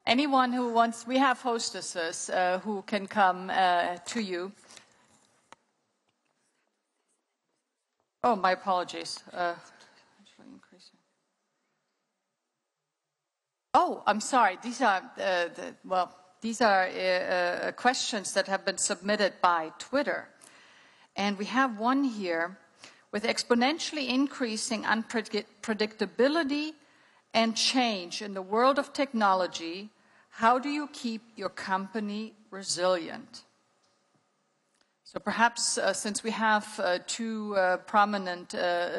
Anyone who wants, we have hostesses who can come to you. Oh, my apologies. Oh, I'm sorry. These are, these are questions that have been submitted by Twitter. And we have one here. With exponentially increasing unpredictability and change in the world of technology, how do you keep your company resilient? So perhaps since we have two prominent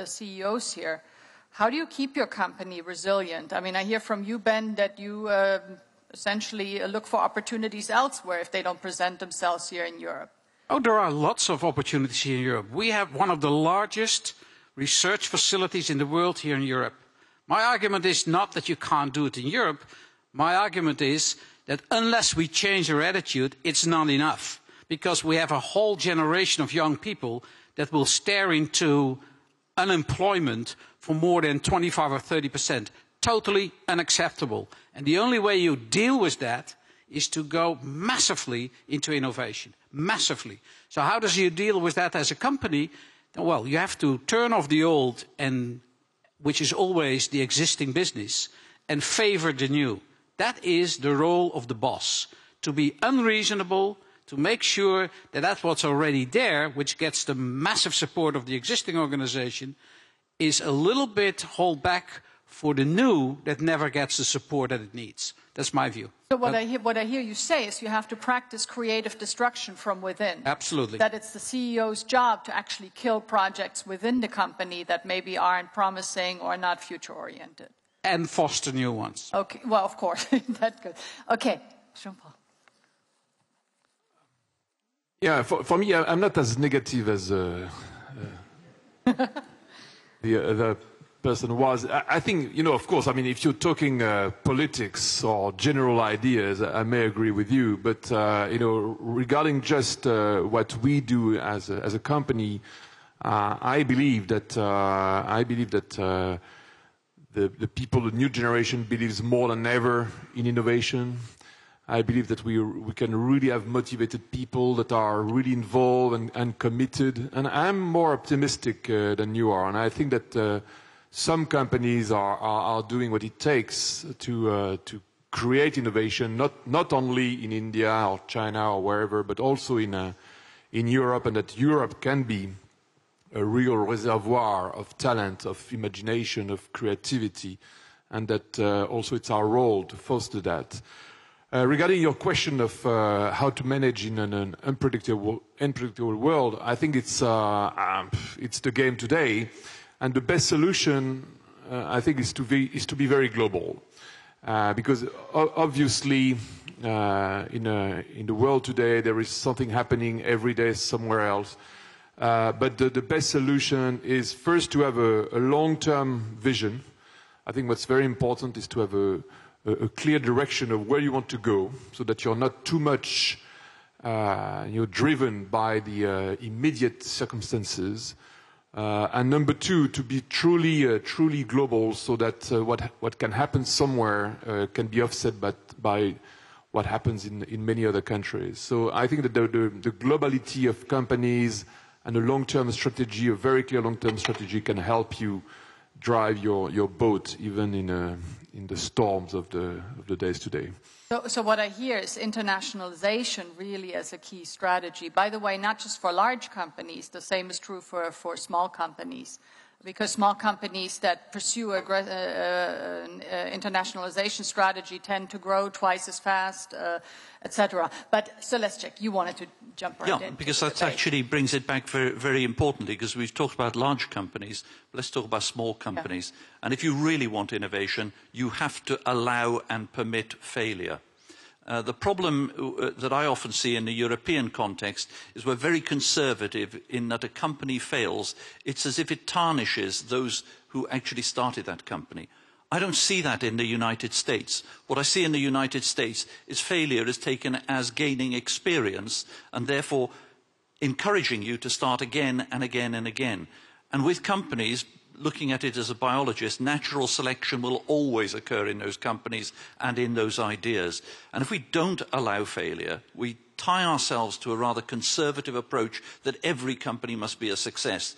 CEOs here, how do you keep your company resilient? I mean, I hear from you, Ben, that you essentially look for opportunities elsewhere if they don't present themselves here in Europe. Oh, there are lots of opportunities here in Europe. We have one of the largest research facilities in the world here in Europe. My argument is not that you can't do it in Europe. My argument is that unless we change our attitude, it's not enough. Because we have a whole generation of young people that will stare into unemployment for more than 25 or 30%. Totally unacceptable. And the only way you deal with that is to go massively into innovation. Massively. So how does you deal with that as a company? Well, you have to turn off the old, and which is always the existing business, and favor the new. That is the role of the boss. To be unreasonable, to make sure that that's what's already there, which gets the massive support of the existing organization, is a little bit hold back for the new that never gets the support that it needs. That's my view. So what I hear you say is you have to practice creative destruction from within. Absolutely. That it's the CEO's job to actually kill projects within the company that maybe aren't promising or not future-oriented. And foster new ones. Okay, well, of course. That's good. Okay, Jean-Paul. Yeah, for me, I'm not as negative as the other person was. I think, you know, of course, I mean, if you're talking politics or general ideas, I may agree with you. But, you know, regarding just what we do as a company, I believe that the people, the new generation, believes more than ever in innovation. I believe that we can really have motivated people that are really involved and committed. And I'm more optimistic than you are. And I think that some companies are doing what it takes to create innovation, not only in India or China or wherever, but also in Europe, and that Europe can be a real reservoir of talent, of imagination, of creativity, and that also it's our role to foster that. Regarding your question of how to manage in an unpredictable world, I think it's the game today, and the best solution, I think, is to be very global, because obviously in the world today there is something happening every day somewhere else. But the best solution is first to have a long-term vision. I think what's very important is to have a clear direction of where you want to go, so that you're not too much driven by the immediate circumstances. And number two, to be truly global, so that what can happen somewhere can be offset by what happens in many other countries. So I think that the globality of companies and a long-term strategy, a very clear long-term strategy, can help you drive your boat even in the storms of the days today. So what I hear is internationalization really as a key strategy. By the way, not just for large companies, the same is true for small companies. Because small companies that pursue an internationalization strategy tend to grow twice as fast, etc. But so let's check. You wanted to jump right in. Yeah, because that actually brings it back very, very importantly, because we've talked about large companies. Let's talk about small companies. Yeah. And if you really want innovation, you have to allow and permit failure. The problem that I often see in the European context is we're very conservative in that a company fails. It's as if it tarnishes those who actually started that company. I don't see that in the United States. What I see in the United States is failure is taken as gaining experience and therefore encouraging you to start again and again and again. And with companies, looking at it as a biologist, natural selection will always occur in those companies and in those ideas. And if we don't allow failure, we tie ourselves to a rather conservative approach that every company must be a success,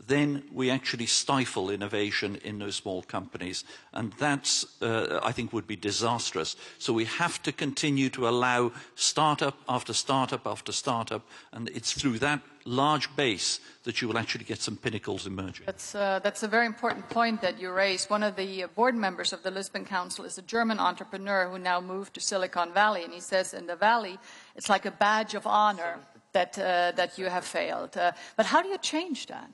then we actually stifle innovation in those small companies. And that's, I think, would be disastrous. So we have to continue to allow startup after startup after startup, and it's through that large base that you will actually get some pinnacles emerging. That's a very important point that you raised. One of the board members of the Lisbon Council is a German entrepreneur who now moved to Silicon Valley, and he says in the Valley, it's like a badge of honor that you have failed. But how do you change that?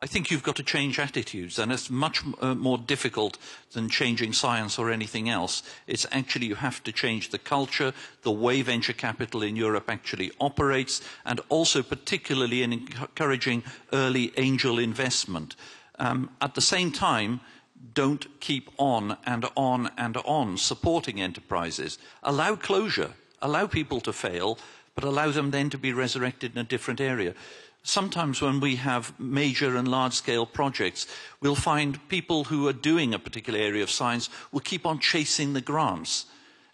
I think you've got to change attitudes, and it's much more difficult than changing science or anything else. It's actually you have to change the culture, the way venture capital in Europe actually operates, and also particularly in encouraging early angel investment. At the same time, don't keep on and on and on supporting enterprises. Allow closure, allow people to fail, but allow them then to be resurrected in a different area. Sometimes when we have major and large-scale projects, we'll find people who are doing a particular area of science will keep on chasing the grants.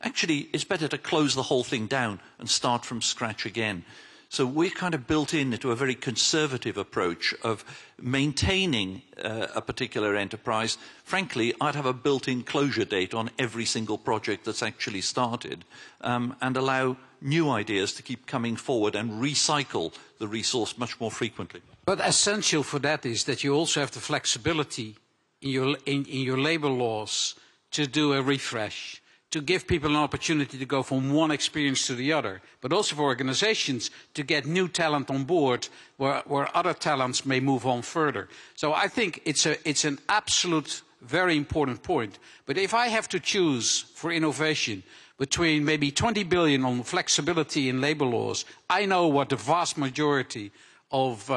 Actually, it's better to close the whole thing down and start from scratch again. So we're kind of built into a very conservative approach of maintaining a particular enterprise. Frankly, I'd have a built-in closure date on every single project that's actually started, and allow new ideas to keep coming forward and recycle the resource much more frequently. But essential for that is that you also have the flexibility in your labor laws to do a refresh, to give people an opportunity to go from one experience to the other, but also for organizations to get new talent on board where other talents may move on further. So I think it's an absolute very important point. But if I have to choose for innovation between maybe 20 billion on flexibility in labor laws, I know what the vast majority of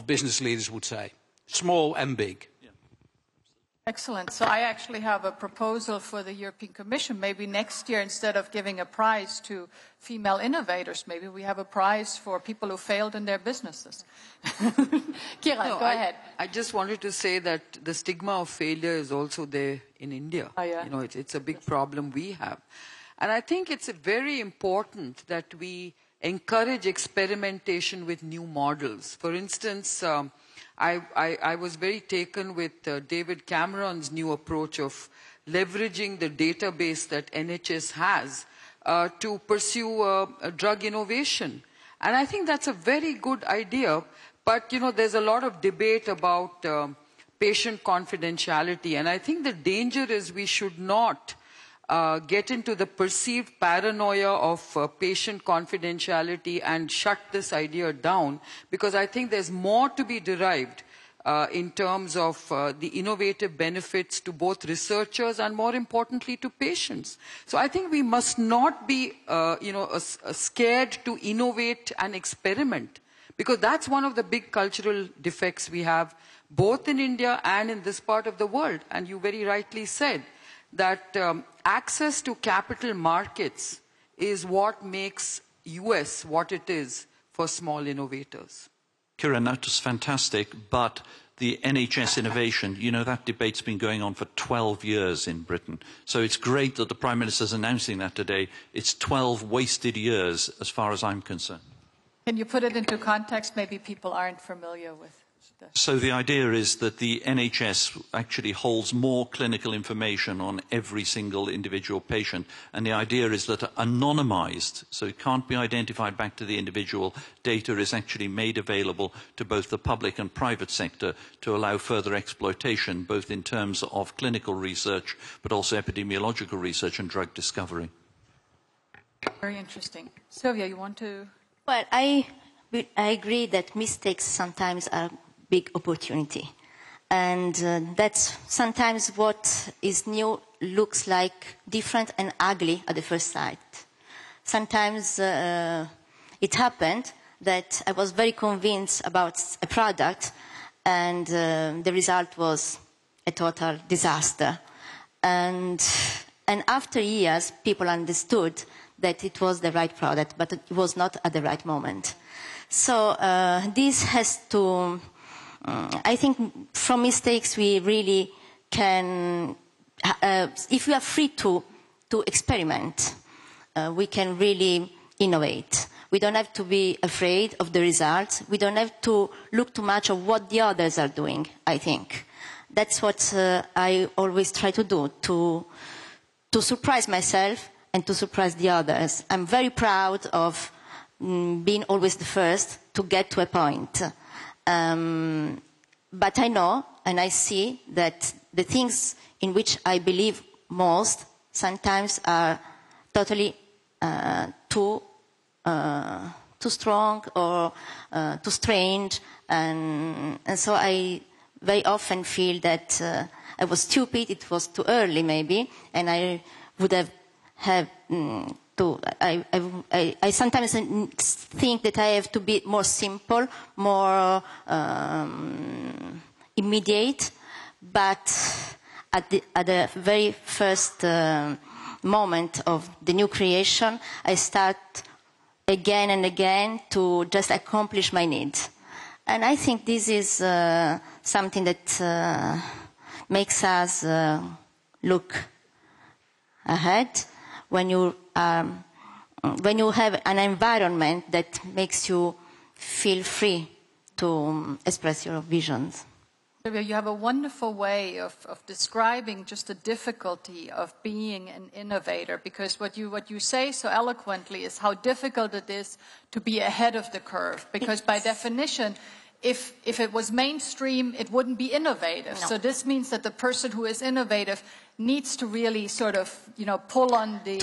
business leaders would say, small and big. Excellent. So I actually have a proposal for the European Commission. Maybe next year, instead of giving a prize to female innovators, maybe we have a prize for people who failed in their businesses. Kira, go ahead. I just wanted to say that the stigma of failure is also there in India. Oh, yeah. You know, it's a big problem we have. And I think it's very important that we encourage experimentation with new models. For instance, I was very taken with David Cameron's new approach of leveraging the database that NHS has to pursue drug innovation. And I think that's a very good idea. But, you know, there's a lot of debate about patient confidentiality. And I think the danger is we should not get into the perceived paranoia of patient confidentiality and shut this idea down, because I think there's more to be derived in terms of the innovative benefits to both researchers and, more importantly, to patients. So I think we must not be scared to innovate and experiment, because that's one of the big cultural defects we have both in India and in this part of the world. And you very rightly said that access to capital markets is what makes US what it is for small innovators. Kiran, that was fantastic, but the NHS innovation, you know, that debate's been going on for 12 years in Britain. So it's great that the Prime Minister's announcing that today. It's 12 wasted years as far as I'm concerned. Can you put it into context? Maybe people aren't familiar with. So the idea is that the NHS actually holds more clinical information on every single individual patient. And the idea is that anonymized, so it can't be identified back to the individual, data is actually made available to both the public and private sector to allow further exploitation, both in terms of clinical research, but also epidemiological research and drug discovery. Very interesting. Sylvia, you want to? Well, I agree that mistakes sometimes are big opportunity. And that's sometimes what is new looks like different and ugly at the first sight. Sometimes it happened that I was very convinced about a product and the result was a total disaster. And after years, people understood that it was the right product, but it was not at the right moment. So this has to I think from mistakes we really can, if we are free to experiment, we can really innovate. We don't have to be afraid of the results. We don't have to look too much at what the others are doing, I think. That's what I always try to do, to surprise myself and to surprise the others. I'm very proud of being always the first to get to a point. But I know and I see that the things in which I believe most sometimes are totally too strong or too strange, and so I very often feel that I was stupid, it was too early maybe, and I would have to. I sometimes think that I have to be more simple, more immediate, but at the very first moment of the new creation, I start again and again to just accomplish my needs. And I think this is something that makes us look ahead when you have an environment that makes you feel free to express your visions. You have a wonderful way of describing just the difficulty of being an innovator, because what you say so eloquently is how difficult it is to be ahead of the curve, because by definition, if it was mainstream, it wouldn't be innovative. No. So this means that the person who is innovative needs to really sort of, pull on the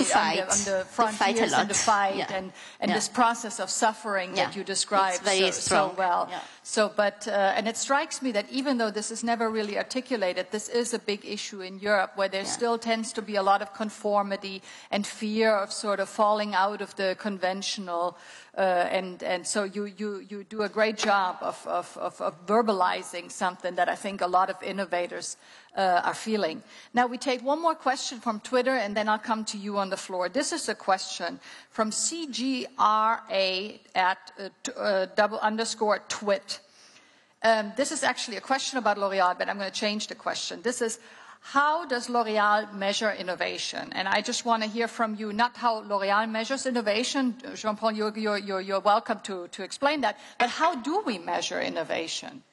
frontiers and to fight, yeah. and this process of suffering that you described so well. Yeah. So, and it strikes me that even though this is never really articulated, this is a big issue in Europe, where there still tends to be a lot of conformity and fear of sort of falling out of the conventional. And so you do a great job of verbalizing something that I think a lot of innovators are feeling. Now we take one more question from Twitter, and then I'll come to you on the floor. This is a question from CGRA at _twit. This is actually a question about L'Oréal, but I'm going to change the question. This is, how does L'Oréal measure innovation? And I just want to hear from you, not how L'Oréal measures innovation. Jean-Paul, you're welcome to explain that. But how do we measure innovation?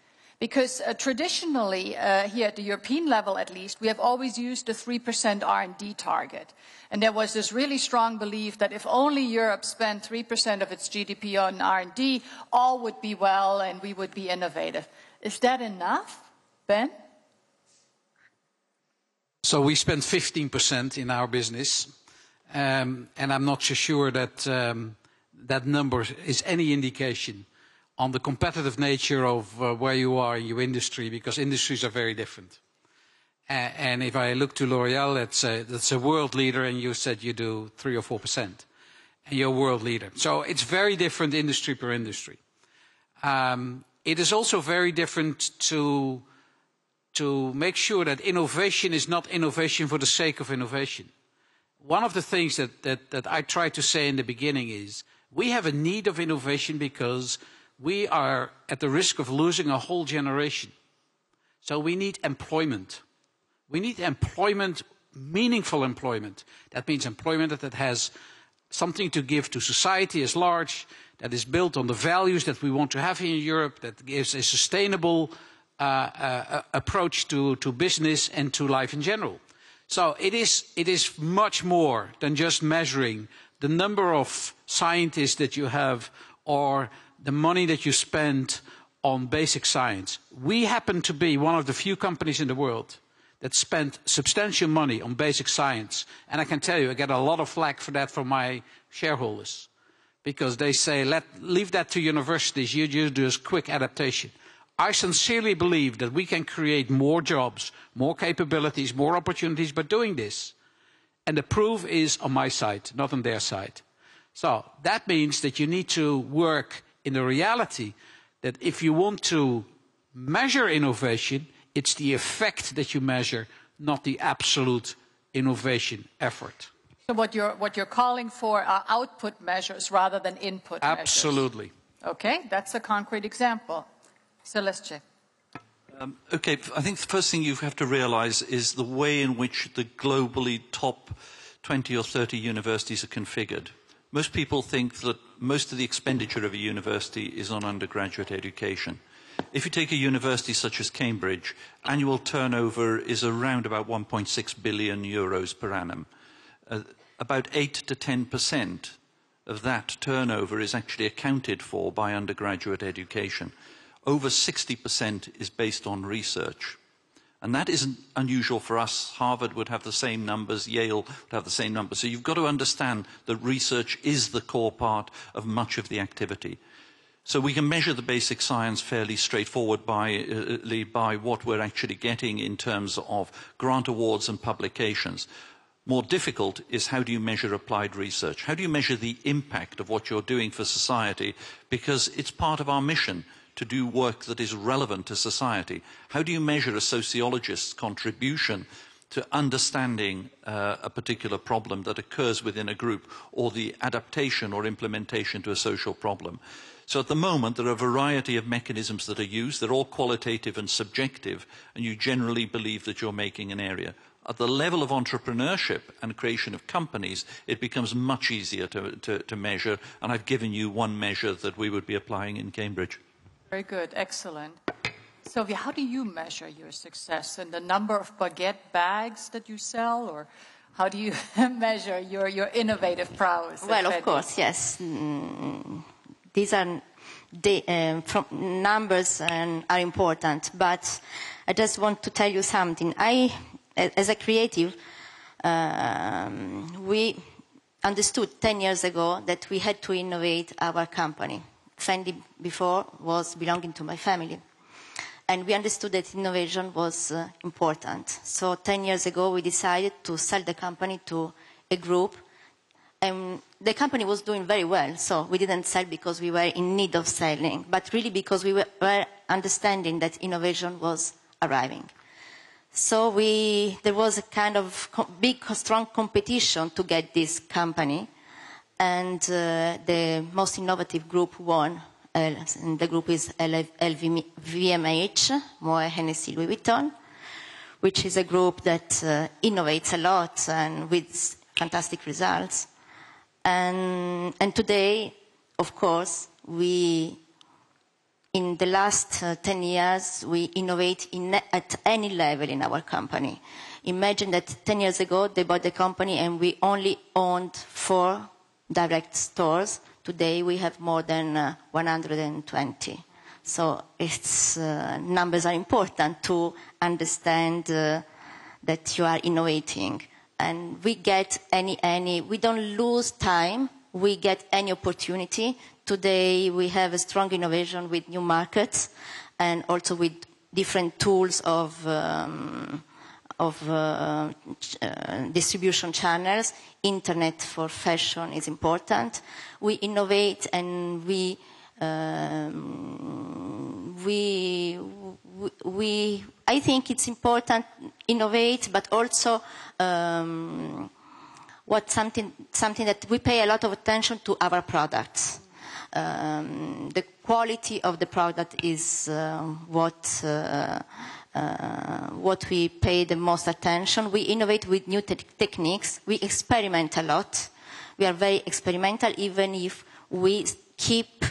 Because traditionally, here at the European level at least, we have always used the 3% R&D target. And there was this really strong belief that if only Europe spent 3% of its GDP on R&D, all would be well and we would be innovative. Is that enough, Ben? So we spend 15% in our business, and I'm not so sure that that number is any indication on the competitive nature of where you are in your industry, because industries are very different. And if I look to L'Oréal, that's a world leader, and you said you do 3 or 4%, and you're a world leader. So it's very different industry per industry. It is also very different to make sure that innovation is not innovation for the sake of innovation. One of the things that I try to say in the beginning is, we have a need of innovation because we are at the risk of losing a whole generation. So we need employment. We need employment, meaningful employment. That means employment that has something to give to society as large, that is built on the values that we want to have here in Europe, that gives a sustainable approach to business and to life in general. So it is much more than just measuring the number of scientists that you have or the money that you spend on basic science. We happen to be one of the few companies in the world that spent substantial money on basic science. And I can tell you, I get a lot of flack for that from my shareholders, because they say, leave that to universities, you just do a quick adaptation. I sincerely believe that we can create more jobs, more capabilities, more opportunities by doing this. And the proof is on my side, not on their side. So that means that you need to work in the reality that if you want to measure innovation, it's the effect that you measure, not the absolute innovation effort. So what you're calling for are output measures rather than input measures? Absolutely. Okay, that's a concrete example. Celeste. Okay, I think the first thing you have to realize is the way in which the globally top 20 or 30 universities are configured. Most people think that most of the expenditure of a university is on undergraduate education. If you take a university such as Cambridge, annual turnover is around about 1.6 billion euros per annum. About 8 to 10% of that turnover is actually accounted for by undergraduate education. Over 60% is based on research. And that isn't unusual for us. Harvard would have the same numbers, Yale would have the same numbers. So you've got to understand that research is the core part of much of the activity. So we can measure the basic science fairly straightforward by what we're actually getting in terms of grant awards and publications. More difficult is how do you measure applied research? How do you measure the impact of what you're doing for society? Because it's part of our mission to do work that is relevant to society. How do you measure a sociologist's contribution to understanding a particular problem that occurs within a group, or the adaptation or implementation to a social problem? So at the moment, there are a variety of mechanisms that are used. They're all qualitative and subjective, and you generally believe that you're making an area. At the level of entrepreneurship and creation of companies, it becomes much easier to measure, and I've given you one measure that we would be applying in Cambridge. Very good, excellent. Sylvia, how do you measure your success? In the number of baguette bags that you sell, or how do you measure your innovative prowess? Well, of course, yes. These are numbers are important, but I just want to tell you something. As a creative, we understood 10 years ago that we had to innovate our company. Fendi before was belonging to my family. And we understood that innovation was important. So 10 years ago, we decided to sell the company to a group. And the company was doing very well. So we didn't sell because we were in need of selling, but really because we were understanding that innovation was arriving. So there was a kind of big, strong competition to get this company. And the most innovative group won. And the group is LVMH, Moët Hennessy Louis Vuitton, which is a group that innovates a lot and with fantastic results. And today, of course, in the last 10 years, we innovate at any level in our company. Imagine that 10 years ago, they bought the company and we only owned 4 direct stores. Today we have more than 120. So numbers are important to understand that you are innovating. And we get we don't lose time, we get any opportunity. Today we have a strong innovation with new markets and also with different tools of distribution channels. Internet for fashion is important. We innovate and I think it's important innovate, but also something that we pay a lot of attention to our products. The quality of the product is what we pay the most attention. We innovate with new techniques. We experiment a lot. We are very experimental, even if we keep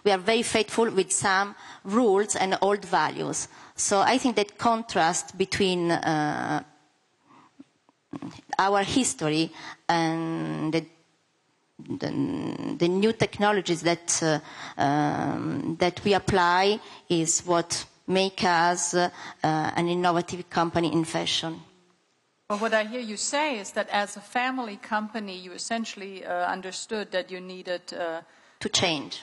we are very faithful with some rules and old values. So I think that contrast between our history and the new technologies that we apply is what makes us an innovative company in fashion. Well, what I hear you say is that as a family company, you essentially understood that you needed to change.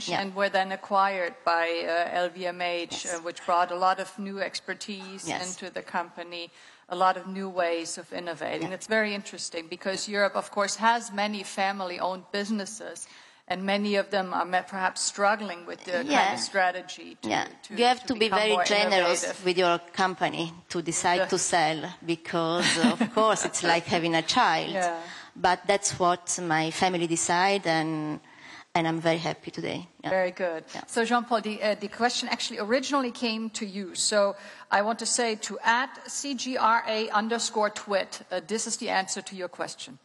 Yeah. And were then acquired by LVMH, yes. Which brought a lot of new expertise yes. into the company, a lot of new ways of innovating. Yeah. It's very interesting because Europe, of course, has many family-owned businesses, and many of them are perhaps struggling with the kind of strategy. You have to be very generous with your company to decide to sell, because, of course, it's like having a child. Yeah. But that's what my family decided, and I'm very happy today. Yeah. Very good. Yeah. So Jean-Paul, the question actually originally came to you. So I want to say to @CGRA_twit, this is the answer to your question.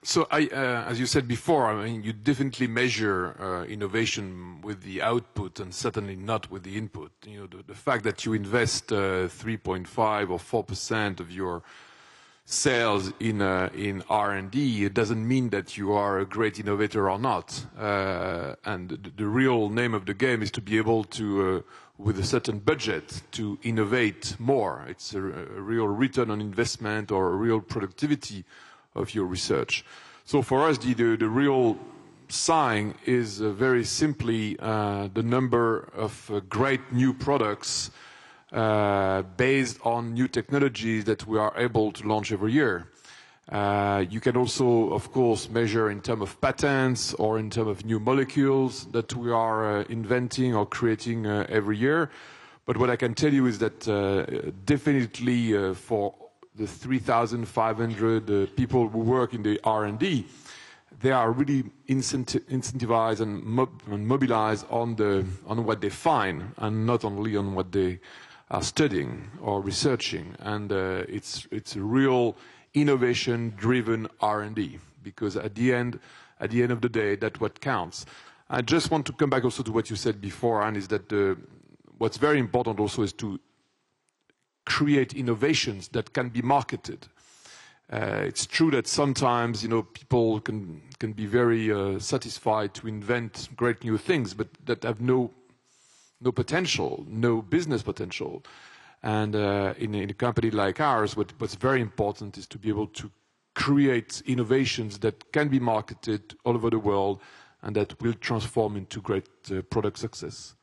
So, as you said before, I mean, you definitely measure innovation with the output and certainly not with the input. You know, the fact that you invest 3.5 or 4% of your sales in R&D, it doesn't mean that you are a great innovator or not. And the real name of the game is to be able to, with a certain budget, to innovate more. It's a real return on investment or a real productivity of your research. So for us, the real sign is very simply the number of great new products based on new technologies that we are able to launch every year. You can also, of course, measure in terms of patents or in terms of new molecules that we are inventing or creating every year. But what I can tell you is that definitely for the 3,500 people who work in the R&D, they are really incentivized and mobilized on what they find, and not only on what they are studying or researching. And it's a real innovation-driven R&D, because at the end of the day, that's what counts. I just want to come back also to what you said before, and is that what's very important also is to create innovations that can be marketed. It's true that sometimes, you know, people can be very satisfied to invent great new things, but that have no potential, no business potential. And in a company like ours, what's very important is to be able to create innovations that can be marketed all over the world and that will transform into great product success.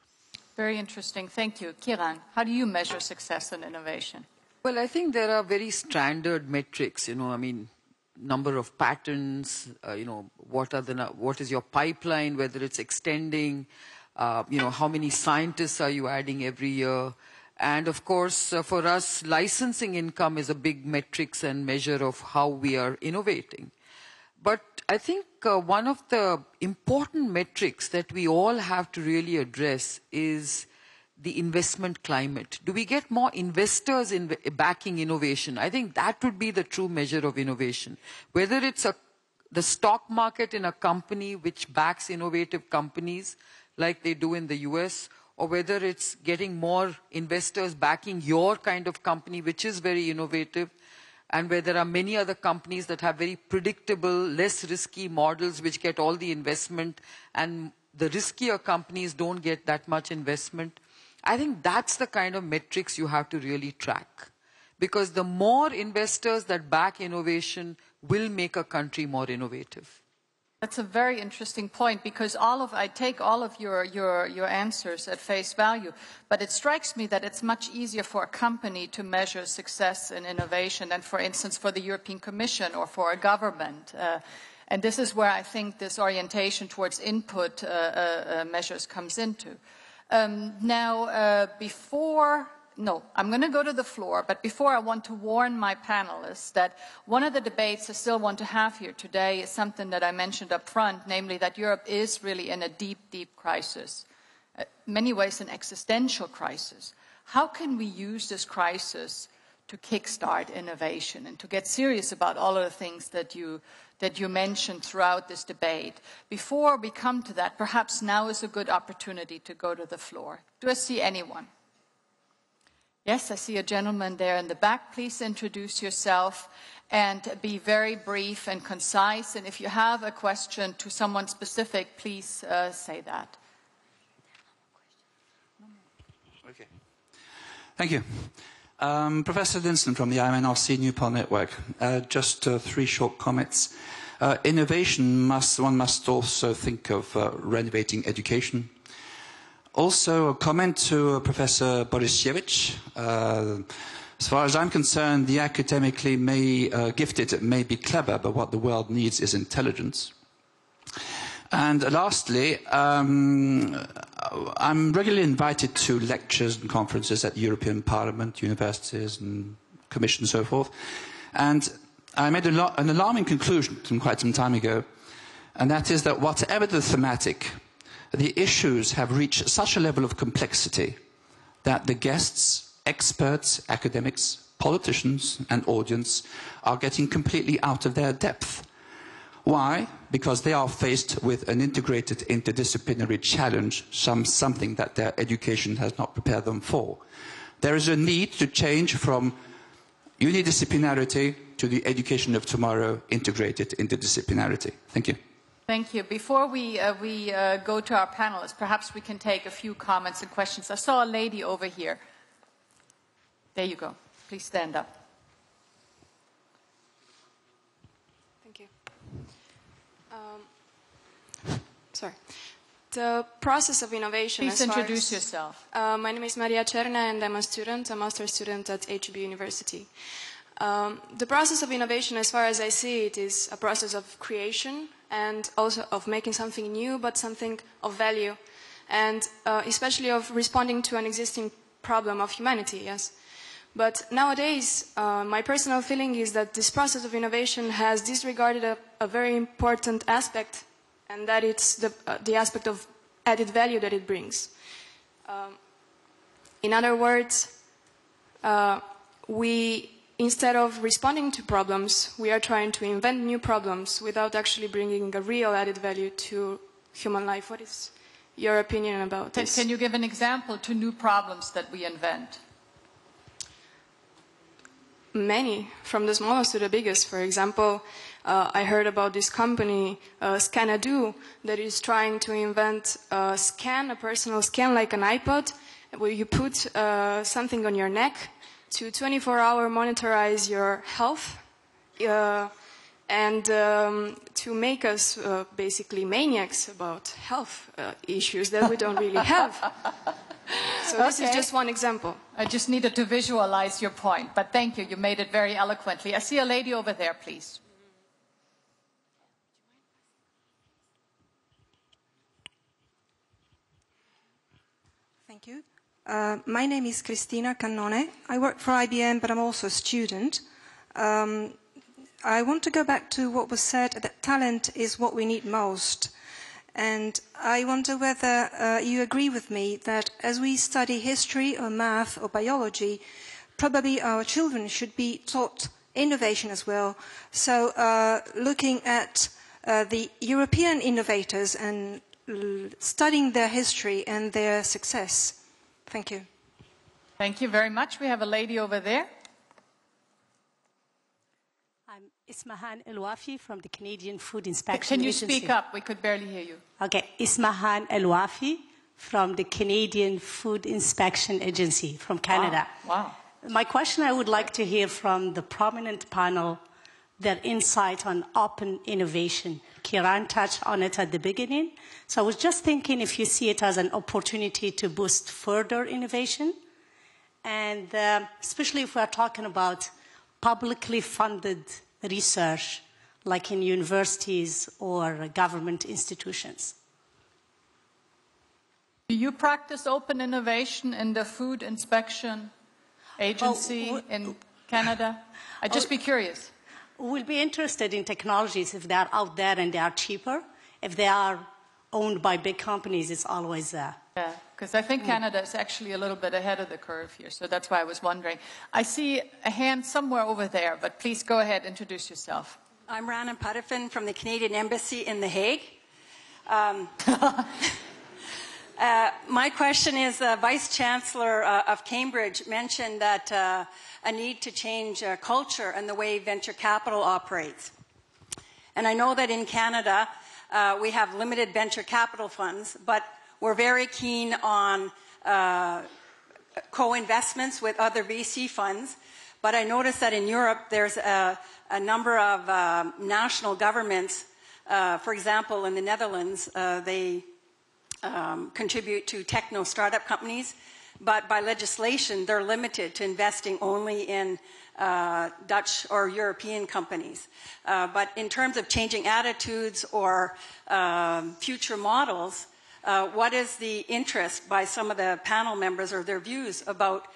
Very interesting. Thank you. Kiran, how do you measure success in innovation? Well, I think there are very standard metrics, you know, I mean, number of patents, you know, what is your pipeline, whether it's extending, you know, how many scientists are you adding every year? And of course, for us, licensing income is a big metrics and measure of how we are innovating. But I think one of the important metrics that we all have to really address is the investment climate. Do we get more investors in backing innovation? I think that would be the true measure of innovation. Whether it's the stock market in a company which backs innovative companies like they do in the US, or whether it's getting more investors backing your kind of company which is very innovative, and where there are many other companies that have very predictable, less risky models which get all the investment, and the riskier companies don't get that much investment. I think that's the kind of metrics you have to really track. Because the more investors that back innovation will make a country more innovative. That's a very interesting point, because I take all of your answers at face value, but it strikes me that it's much easier for a company to measure success in innovation than, for instance, for the European Commission or for a government. And this is where I think this orientation towards input measures comes into. I'm going to go to the floor, but before I want to warn my panelists that one of the debates I still want to have here today is something that I mentioned up front, namely that Europe is really in a deep, deep crisis, in many ways an existential crisis. How can we use this crisis to kickstart innovation and to get serious about all of the things that you mentioned throughout this debate? Before we come to that, perhaps now is a good opportunity to go to the floor. Do I see anyone? Yes, I see a gentleman there in the back. Please introduce yourself and be very brief and concise. And if you have a question to someone specific, please say that. Okay. Thank you. Professor Linson from the IMNRC Newport Network. Just 3 short comments. Innovation one must also think of renovating education. Also, a comment to Professor Borisiewicz. As far as I'm concerned, the academically gifted may be clever, but what the world needs is intelligence. And lastly, I'm regularly invited to lectures and conferences at the European Parliament, universities and commissions and so forth. And I made an alarming conclusion quite some time ago, and that is that whatever the thematic, the issues have reached such a level of complexity that the guests, experts, academics, politicians and audience are getting completely out of their depth. Why? Because they are faced with an integrated interdisciplinary challenge, something that their education has not prepared them for. There is a need to change from unidisciplinarity to the education of tomorrow, integrated interdisciplinarity. Thank you. Thank you. Before we go to our panelists, perhaps we can take a few comments and questions. I saw a lady over here. There you go. Please stand up. Thank you. Sorry. The process of innovation... Please introduce yourself. My name is Maria Cerna and I'm a student, a master's student at HB University. The process of innovation, as far as I see it, is a process of creation and also of making something new, but something of value, and especially of responding to an existing problem of humanity, yes. But nowadays, my personal feeling is that this process of innovation has disregarded a very important aspect, and that it's the aspect of added value that it brings. In other words, instead of responding to problems, we are trying to invent new problems without actually bringing a real added value to human life. What is your opinion about this? Can you give an example to new problems that we invent? Many, from the smallest to the biggest. For example, I heard about this company, Scanadu, that is trying to invent a personal scan like an iPod, where you put something on your neck to 24-hour monitorize your health and to make us basically maniacs about health issues that we don't really have. So this is just one example. I just needed to visualize your point, but thank you. You made it very eloquently. I see a lady over there, please. Thank you. My name is Cristina Cannone. I work for IBM, but I'm also a student. I want to go back to what was said, that talent is what we need most. And I wonder whether you agree with me that as we study history or math or biology, probably our children should be taught innovation as well. So looking at the European innovators and studying their history and their success. Thank you. Thank you very much. We have a lady over there. I'm Ismahan El-Wafi from the Canadian Food Inspection Agency. Agency. Can you speak up? We could barely hear you. Okay, Ismahan El-Wafi from the Canadian Food Inspection Agency from Canada. Wow. My question, I would like to hear from the prominent panel their insight on open innovation. Kiran touched on it at the beginning. So I was just thinking if you see it as an opportunity to boost further innovation, and especially if we're talking about publicly funded research, like in universities or government institutions. Do you practice open innovation in the Food Inspection Agency in Canada? I'd just be curious. We'll be interested in technologies if they are out there and they are cheaper. If they are owned by big companies, it's always there. Yeah, because I think Canada is actually a little bit ahead of the curve here, so that's why I was wondering. I see a hand somewhere over there, but please go ahead, introduce yourself. I'm Rana Puttifin from the Canadian Embassy in The Hague. My question is, Vice Chancellor of Cambridge mentioned that a need to change culture and the way venture capital operates. And I know that in Canada, we have limited venture capital funds, but we're very keen on co-investments with other VC funds. But I noticed that in Europe, there's a number of national governments. For example, in the Netherlands, they contribute to techno startup companies, but by legislation, they're limited to investing only in Dutch or European companies. But in terms of changing attitudes or future models, what is the interest by some of the panel members or their views about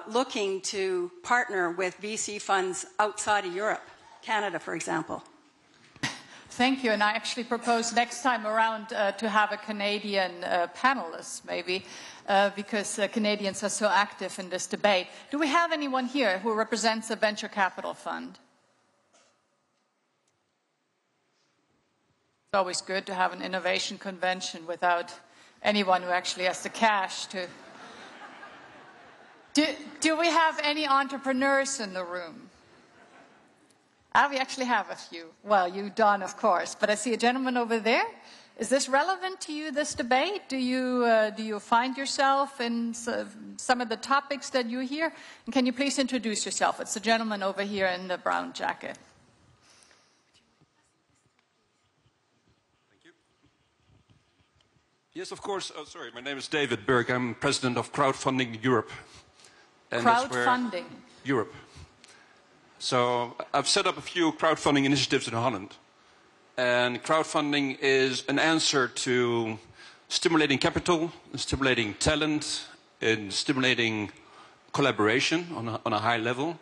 looking to partner with VC funds outside of Europe, Canada, for example? Thank you, and I actually propose next time around to have a Canadian panelist, maybe, because Canadians are so active in this debate. Do we have anyone here who represents a venture capital fund? It's always good to have an innovation convention without anyone who actually has the cash to... Do we have any entrepreneurs in the room? We actually have a few. Well, you, Don, of course. But I see a gentleman over there. Is this relevant to you, this debate? Do you find yourself in some of the topics that you hear? And can you please introduce yourself? It's the gentleman over here in the brown jacket. Thank you. Yes, of course. Oh, sorry, my name is David Berg. I'm president of Crowdfunding Europe. And Crowdfunding? Europe. So I've set up a few crowdfunding initiatives in Holland. And crowdfunding is an answer to stimulating capital, stimulating talent, and stimulating collaboration on a high level.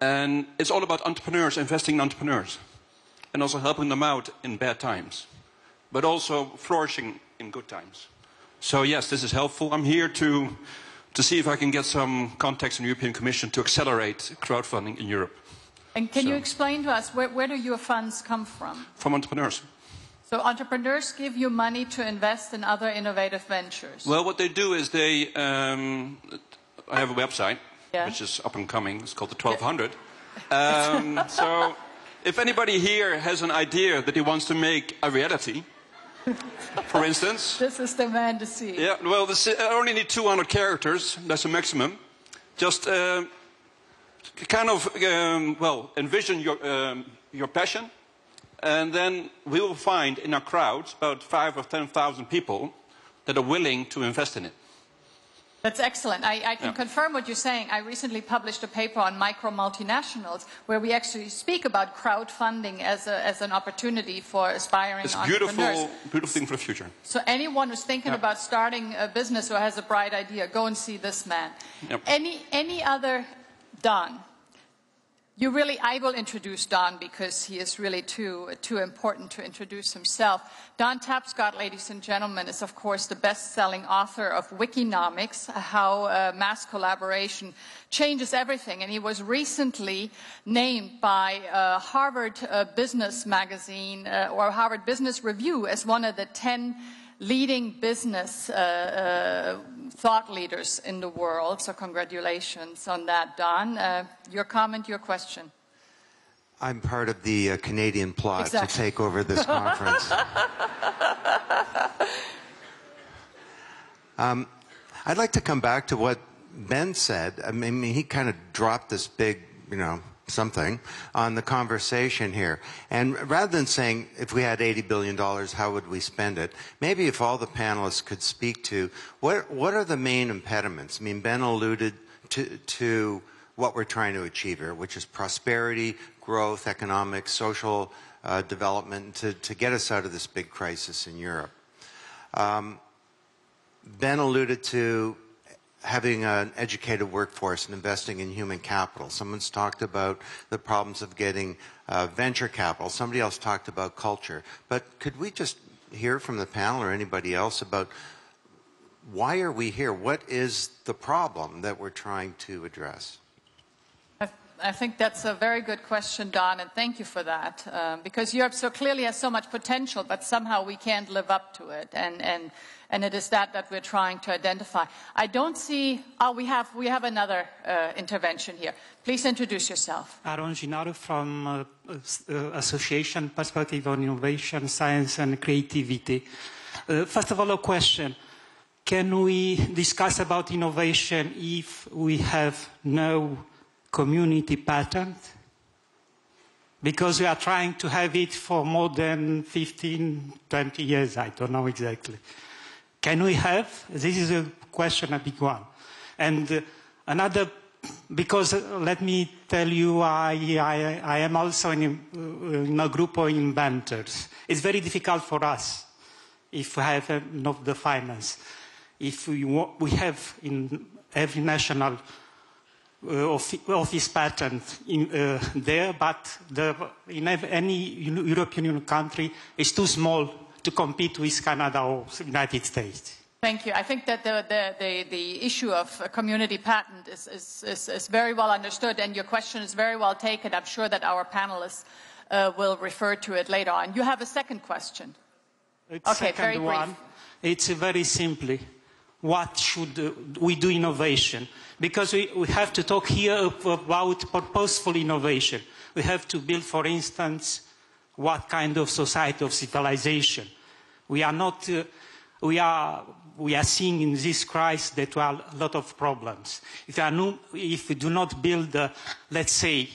And it's all about entrepreneurs, investing in entrepreneurs. And also helping them out in bad times. But also flourishing in good times. So yes, this is helpful. I'm here to see if I can get some contacts in the European Commission to accelerate crowdfunding in Europe. And can you explain to us, where do your funds come from? From entrepreneurs. So entrepreneurs give you money to invest in other innovative ventures? Well, what they do is they... I have a website, which is up and coming. It's called the 1200. So if anybody here has an idea that he wants to make a reality, for instance... This is the man to see. Yeah, well, I only need 200 characters. That's the maximum. Just... kind of, envision your passion, and then we will find in our crowds about 5,000 or 10,000 people that are willing to invest in it. That's excellent. I can confirm what you're saying. I recently published a paper on micro multinationals where we actually speak about crowdfunding as an opportunity for aspiring entrepreneurs. It's a beautiful thing for the future. So anyone who's thinking about starting a business or has a bright idea, go and see this man. Yep. Any other... Don, I will introduce Don because he is really too important to introduce himself. Don Tapscott, ladies and gentlemen, is of course the best-selling author of Wikinomics, How Mass Collaboration Changes Everything. And he was recently named by Harvard Business Magazine or Harvard Business Review as one of the 10 leading business thought leaders in the world. So congratulations on that, Don. Your comment, your question. I'm part of the Canadian plot to take over this conference. I'd like to come back to what Ben said. I mean, he kind of dropped this big, something on the conversation here. And rather than saying, if we had $80 billion, how would we spend it? Maybe if all the panelists could speak to, what are the main impediments? I mean, Ben alluded to what we're trying to achieve here, which is prosperity, growth, economic, social development, to get us out of this big crisis in Europe. Ben alluded to having an educated workforce and investing in human capital. Someone's talked about the problems of getting venture capital. Somebody else talked about culture. But could we just hear from the panel or anybody else about why are we here? What is the problem that we're trying to address? I think that's a very good question, Don, and thank you for that. Because Europe so clearly has so much potential, but somehow we can't live up to it. And it is that we're trying to identify. I don't see... Oh, we have another intervention here. Please introduce yourself. Aaron Ginato from Association Perspective on Innovation, Science and Creativity. First of all, a question. Can we discuss about innovation if we have no community patent? Because we are trying to have it for more than 15, 20 years, I don't know exactly. Can we have? This is a question, a big one. And another, because let me tell you, I am also in a group of inventors. It's very difficult for us if we have enough the finance. If we have in every national office patent there, but in any European Union country is too small to compete with Canada or United States. Thank you. I think that the issue of a community patent is very well understood, and your question is very well taken. I'm sure that our panelists will refer to it later on. You have a second question. Okay, very brief. It's very simply, what should we do innovation? Because we have to talk here about purposeful innovation. We have to build, for instance, what kind of society of civilization. We are not... We are seeing in this crisis that there are a lot of problems. If we do not build, let's say,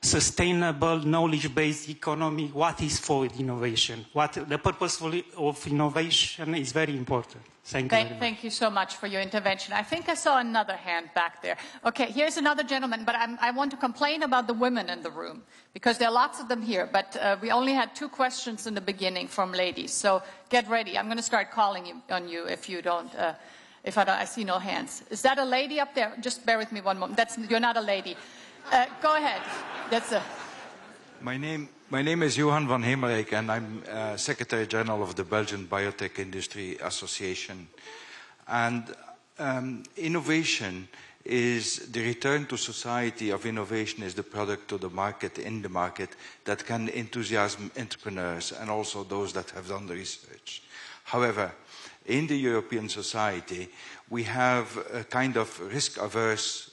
sustainable, knowledge-based economy, what is for innovation? The purpose of innovation is very important. Thank you very much. Thank you so much for your intervention. I think I saw another hand back there. Okay, here's another gentleman, but I want to complain about the women in the room, because there are lots of them here, but we only had 2 questions in the beginning from ladies, so get ready. I'm going to start calling on you if you don't, I see no hands. Is that a lady up there? Just bear with me one moment. You're not a lady. Go ahead. My name is Johan van Hemelrijk, and I'm Secretary General of the Belgian Biotech Industry Association. And innovation is the return to society of innovation is the product to the market, in the market, that can enthusiasm entrepreneurs and also those that have done the research. However, in the European society, we have a kind of risk-averse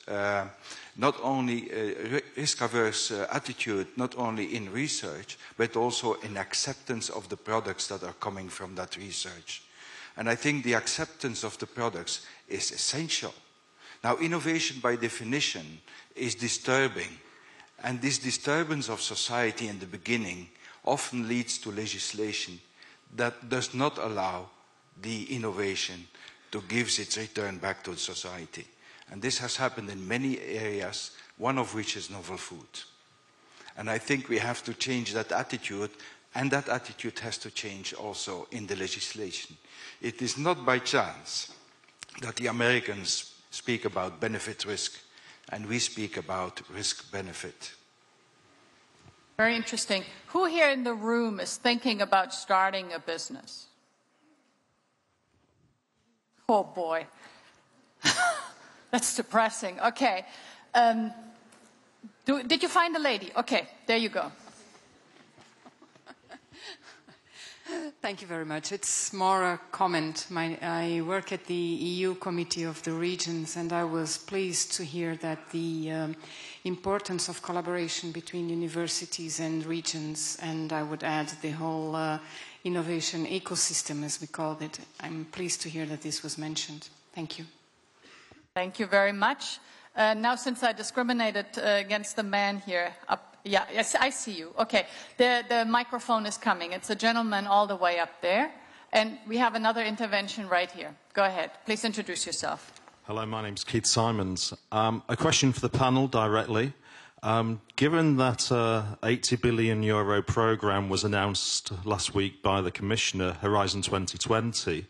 not only a risk-averse attitude, not only in research, but also in acceptance of the products that are coming from that research. And I think the acceptance of the products is essential. Now, innovation by definition is disturbing, and this disturbance of society in the beginning often leads to legislation that does not allow the innovation to give its return back to society. And this has happened in many areas, one of which is novel food. And I think we have to change that attitude, and that attitude has to change also in the legislation. It is not by chance that the Americans speak about benefit-risk, and we speak about risk-benefit. Very interesting. Who here in the room is thinking about starting a business? Oh, boy. That's depressing. Okay. Did you find a lady? Okay, there you go. Thank you very much. It's more a comment. I work at the EU Committee of the Regions, and I was pleased to hear that the importance of collaboration between universities and regions, and I would add the whole innovation ecosystem, as we called it. I'm pleased to hear that this was mentioned. Thank you. Thank you very much. Now, since I discriminated against the man here up, yeah, yes, I see you. Okay, the microphone is coming. It's a gentleman all the way up there, and we have another intervention right here. Go ahead. Please introduce yourself. Hello, my name's Keith Simons. A question for the panel directly. Given that €80 billion programme was announced last week by the Commissioner, Horizon 2020,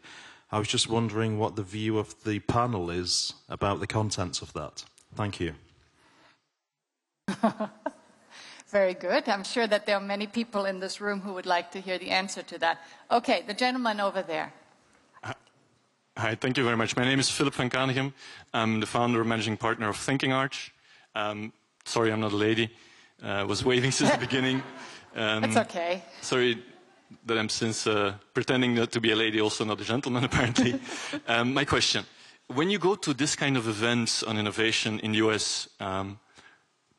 I was just wondering what the view of the panel is about the contents of that. Thank you. Very good. I'm sure that there are many people in this room who would like to hear the answer to that. Okay, the gentleman over there. Hi, thank you very much. My name is Philip van Kanegem. I'm the founder and managing partner of Thinking Arch. Sorry, I'm not a lady. I was waiting since the beginning. It's okay. Sorry that I'm since pretending not to be a lady, also not a gentleman, apparently. My question. When you go to this kind of events on innovation in the US,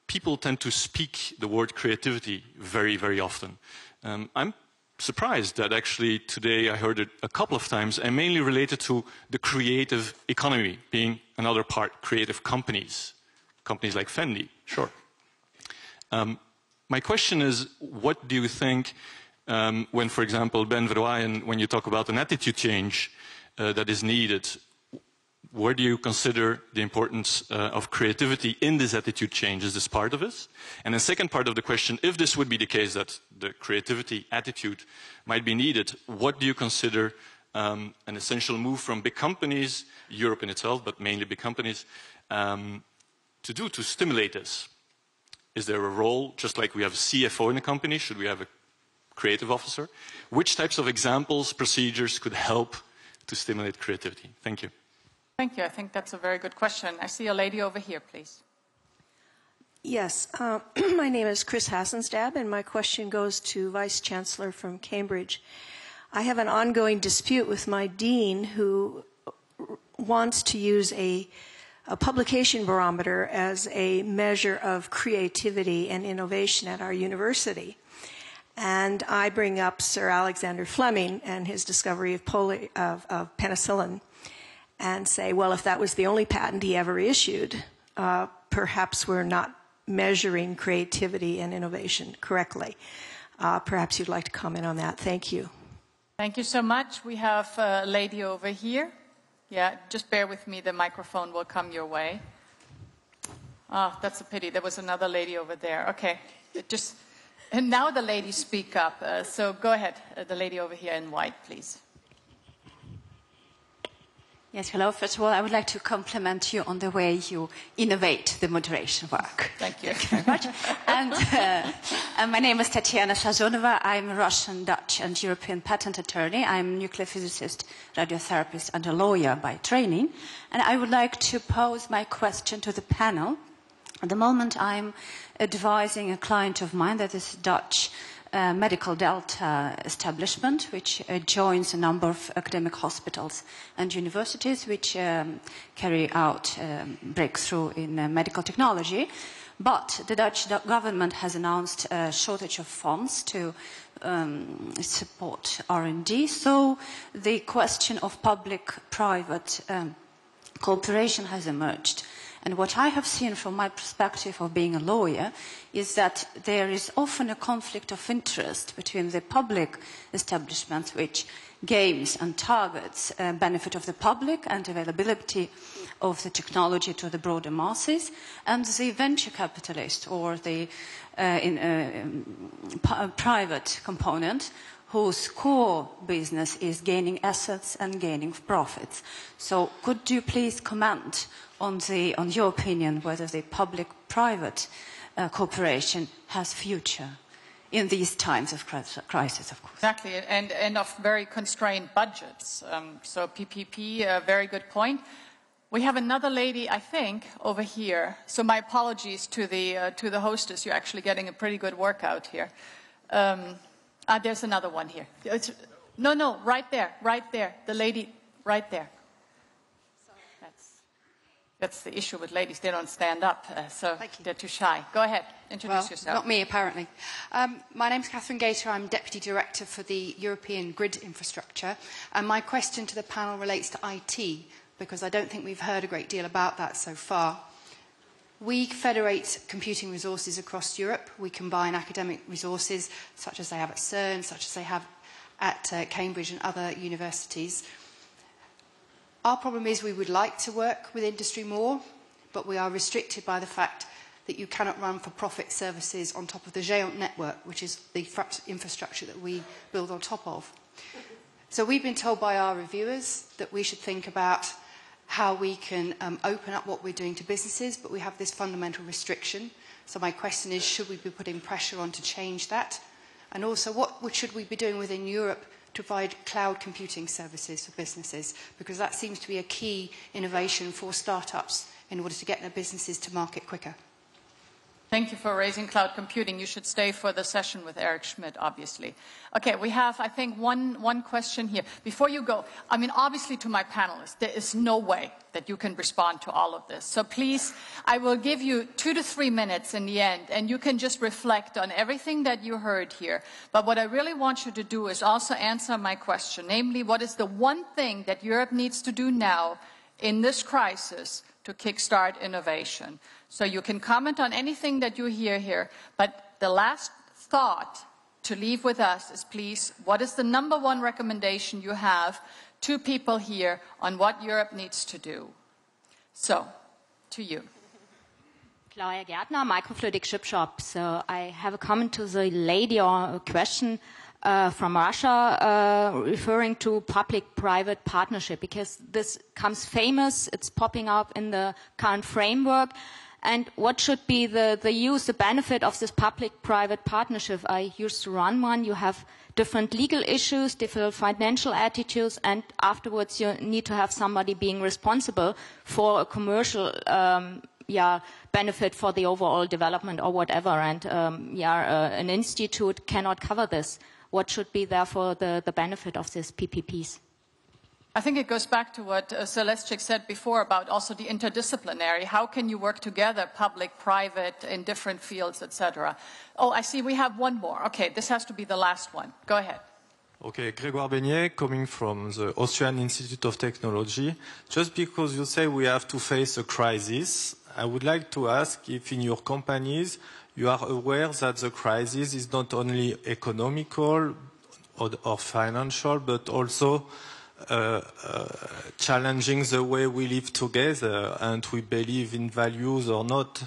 people tend to speak the word creativity very, very often. I'm surprised that actually today I heard it a couple of times, and mainly related to the creative economy being another part, creative companies. Companies like Fendi, sure. My question is, what do you think when, for example, Ben Verwaayen, when you talk about an attitude change that is needed, where do you consider the importance of creativity in this attitude change? Is this part of it? And the second part of the question, if this would be the case that the creativity attitude might be needed, what do you consider an essential move from big companies, Europe in itself, but mainly big companies, to stimulate this? Is there a role, just like we have a CFO in a company, should we have a creative officer? Which types of examples, procedures could help to stimulate creativity? Thank you. Thank you. I think that's a very good question. I see a lady over here, please. Yes. My name is Chris Hassenstab, and my question goes to Vice Chancellor from Cambridge. I have an ongoing dispute with my dean who wants to use a publication barometer as a measure of creativity and innovation at our university. And I bring up Sir Alexander Fleming and his discovery of penicillin and say, well, if that was the only patent he ever issued, perhaps we're not measuring creativity and innovation correctly. Perhaps you'd like to comment on that. Thank you. Thank you so much. We have a lady over here. Yeah, just bear with me. The microphone will come your way. Oh, that's a pity. There was another lady over there. Okay. And now the ladies speak up. So go ahead, the lady over here in white, please. Yes, hello. First of all, I would like to compliment you on the way you innovate the moderation work. Thank you. Thank you very much. And my name is Tatiana Sazonova. I'm a Russian, Dutch, and European patent attorney. I'm a nuclear physicist, radiotherapist, and a lawyer by training. And I would like to pose my question to the panel. At the moment, I'm advising a client of mine that is Dutch medical Delta establishment, which joins a number of academic hospitals and universities which carry out breakthrough in medical technology. But the Dutch government has announced a shortage of funds to support R&D. So the question of public-private cooperation has emerged. And what I have seen from my perspective of being a lawyer is that there is often a conflict of interest between the public establishments, which games and targets benefit of the public and availability of the technology to the broader masses, and the venture capitalist or the private component whose core business is gaining assets and gaining profits. So could you please comment on your opinion whether the public-private cooperation has future in these times of crisis, of course? Exactly, and of very constrained budgets. So PPP, a very good point. We have another lady, I think, over here. So my apologies to the hostess. You're actually getting a pretty good workout here. There's another one here. No, right there. The lady right there. That's the issue with ladies. They don't stand up, so they're too shy. Go ahead, introduce yourself. Not me, apparently. My name's Catherine Gator. I'm Deputy Director for the European Grid Infrastructure. And my question to the panel relates to IT, because I don't think we've heard a great deal about that so far. We federate computing resources across Europe. We combine academic resources, such as they have at CERN, such as they have at Cambridge and other universities. Our problem is we would like to work with industry more, but we are restricted by the fact that you cannot run for-profit services on top of the GÉANT network, which is the infrastructure that we build on top of. So we've been told by our reviewers that we should think about how we can open up what we're doing to businesses, but we have this fundamental restriction. So my question is, should we be putting pressure on to change that? And also, what should we be doing within Europe to provide cloud computing services for businesses? Because that seems to be a key innovation for startups in order to get their businesses to market quicker. Thank you for raising cloud computing. You should stay for the session with Eric Schmidt, obviously. Okay, we have, I think, one question here. Before you go, I mean, obviously to my panelists, there is no way that you can respond to all of this. So please, I will give you 2 to 3 minutes in the end, and you can just reflect on everything that you heard here. But what I really want you to do is also answer my question, namely, what is the one thing that Europe needs to do now in this crisis to kickstart innovation? So you can comment on anything that you hear here, but the last thought to leave with us is, please, what is the #1 recommendation you have to people here on what Europe needs to do? So, to you. Claudia Gärtner, Microfluidic Chip Shop. So I have a comment to the lady or a question. from Russia, referring to public-private partnership, because this comes famous, it's popping up in the current framework. And what should be the use, the benefit of this public-private partnership? I used to run one. You have different legal issues, different financial attitudes, and afterwards you need to have somebody being responsible for a commercial benefit for the overall development or whatever. And an institute cannot cover this. What should be therefore the benefit of these PPPs? I think it goes back to what Celestic said before about also the interdisciplinary. How can you work together, public, private, in different fields, etc.? Oh, I see we have one more. Okay, this has to be the last one. Go ahead. Okay, Grégoire Beignet, coming from the Austrian Institute of Technology. Just because you say we have to face a crisis, I would like to ask if in your companies you are aware that the crisis is not only economical or financial, but also challenging the way we live together and we believe in values or not.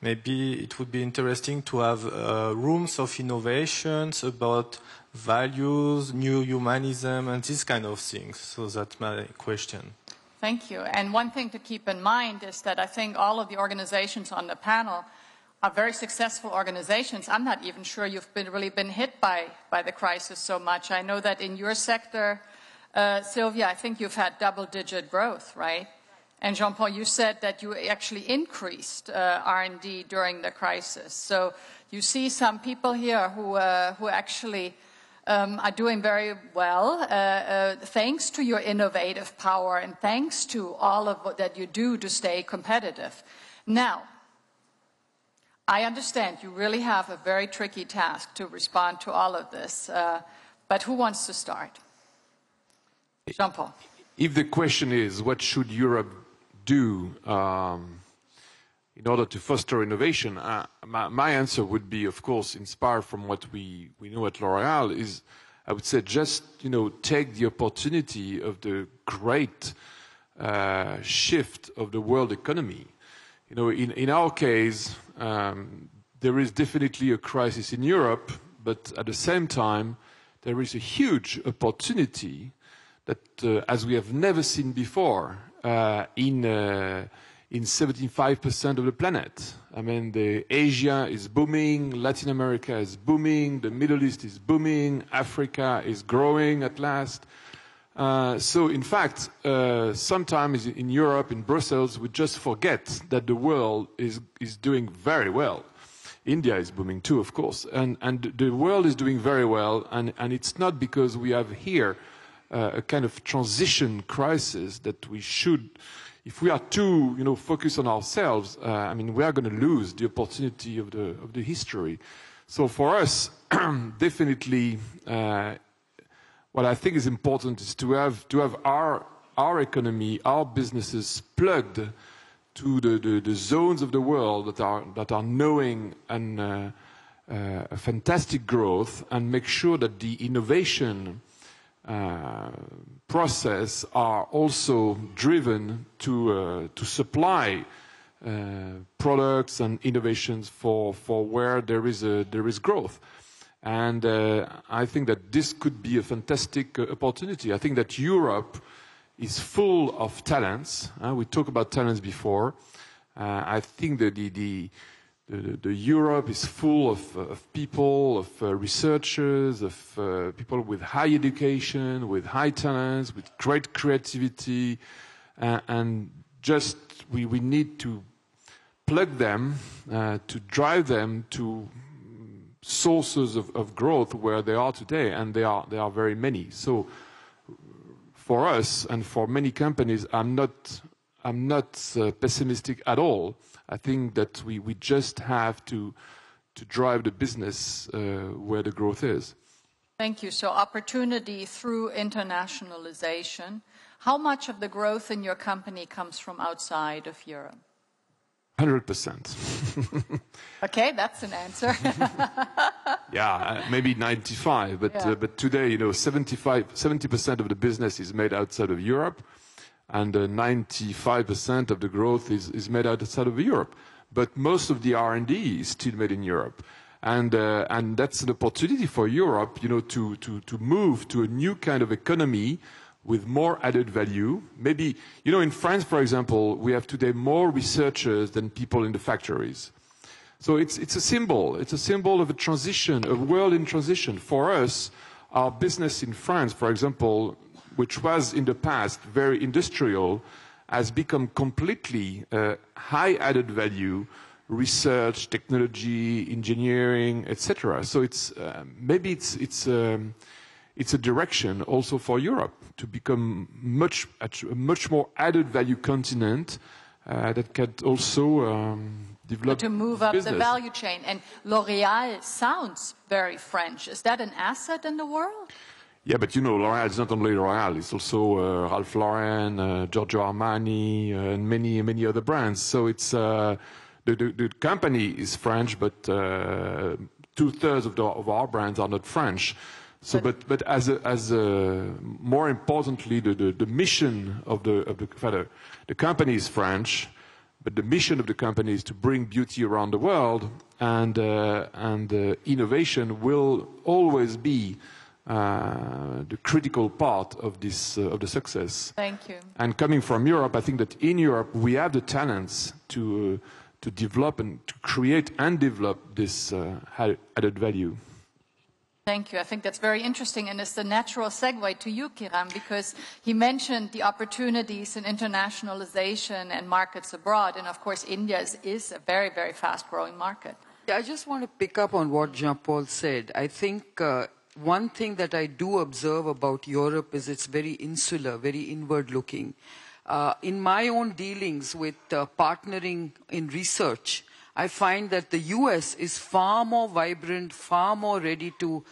Maybe it would be interesting to have rooms of innovations about values, new humanism, and these kind of things. So that's my question. Thank you. And one thing to keep in mind is that I think all of the organizations on the panel are very successful organizations. I'm not even sure you've really been hit by the crisis so much. I know that in your sector, Sylvia, I think you've had double-digit growth, right? And Jean-Paul, you said that you actually increased R&D during the crisis. So you see some people here who actually are doing very well thanks to your innovative power and thanks to all of what that you do to stay competitive. Now, I understand you really have a very tricky task to respond to all of this, but who wants to start? Jean-Paul. If the question is, what should Europe do in order to foster innovation, my answer would be, of course, inspired from what we know at L'Oréal, is I would say just, take the opportunity of the great shift of the world economy. In our case, there is definitely a crisis in Europe, but at the same time, there is a huge opportunity that, as we have never seen before, in 75% of the planet. I mean, Asia is booming, Latin America is booming, the Middle East is booming, Africa is growing at last. So, in fact, sometimes in Europe, in Brussels, we just forget that the world is doing very well. India is booming too, of course, and the world is doing very well, and it's not because we have here a kind of transition crisis that we should, if we are too, focused on ourselves, we are going to lose the opportunity of the history. So for us, definitely, what I think is important is to have our economy, our businesses plugged to the zones of the world that are knowing a fantastic growth, and make sure that the innovation process are also driven to supply products and innovations for where there is growth. And I think that this could be a fantastic opportunity. I think that Europe is full of talents. We talked about talents before. I think that the Europe is full of people, of researchers, of people with high education, with high talents, with great creativity, and just we need to plug them, to drive them to sources of growth where they are today, and they are very many. So for us and for many companies, I'm not pessimistic at all. I think that we just have to drive the business where the growth is. Thank you. So opportunity through internationalization. How much of the growth in your company comes from outside of Europe? 100%. Okay, that's an answer. Yeah, maybe 95, but today, 70% of the business is made outside of Europe. And 95% of the growth is made outside of Europe. But most of the R&D is still made in Europe. And that's an opportunity for Europe, to move to a new kind of economy with more added value. Maybe, in France, for example, we have today more researchers than people in the factories. So it's a symbol. It's a symbol of a transition, a world in transition. For us, our business in France, for example, which was in the past very industrial, has become completely high added value, research, technology, engineering, etc. So maybe it's a direction also for Europe to become a much more added value continent that can also develop to move up business. the value chain. And L'Oréal sounds very French. Is that an asset in the world? Yeah, but L'Oréal is not only L'Oréal, it's also Ralph Lauren, Giorgio Armani, and many other brands. So it's the company is French, but 2/3 of our brands are not French. So, but as more importantly, the mission of the company is French, but the mission of the company is to bring beauty around the world, and innovation will always be the critical part of this of the success. Thank you. And coming from Europe, I think that in Europe we have the talents to develop and to create and develop this added value. Thank you. I think that's very interesting, and it's the natural segue to you, Kiran, because he mentioned the opportunities in internationalization and markets abroad, and of course India is a very, very fast-growing market. Yeah, I just want to pick up on what Jean-Paul said. I think one thing that I do observe about Europe is it's very insular, very inward-looking. In my own dealings with partnering in research, I find that the US is far more vibrant, far more ready to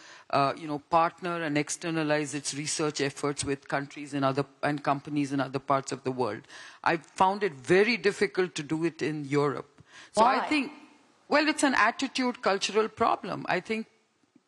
partner and externalize its research efforts with countries and companies in other parts of the world. I found it very difficult to do it in Europe. So Why? I think, well, it's an attitude cultural problem. I think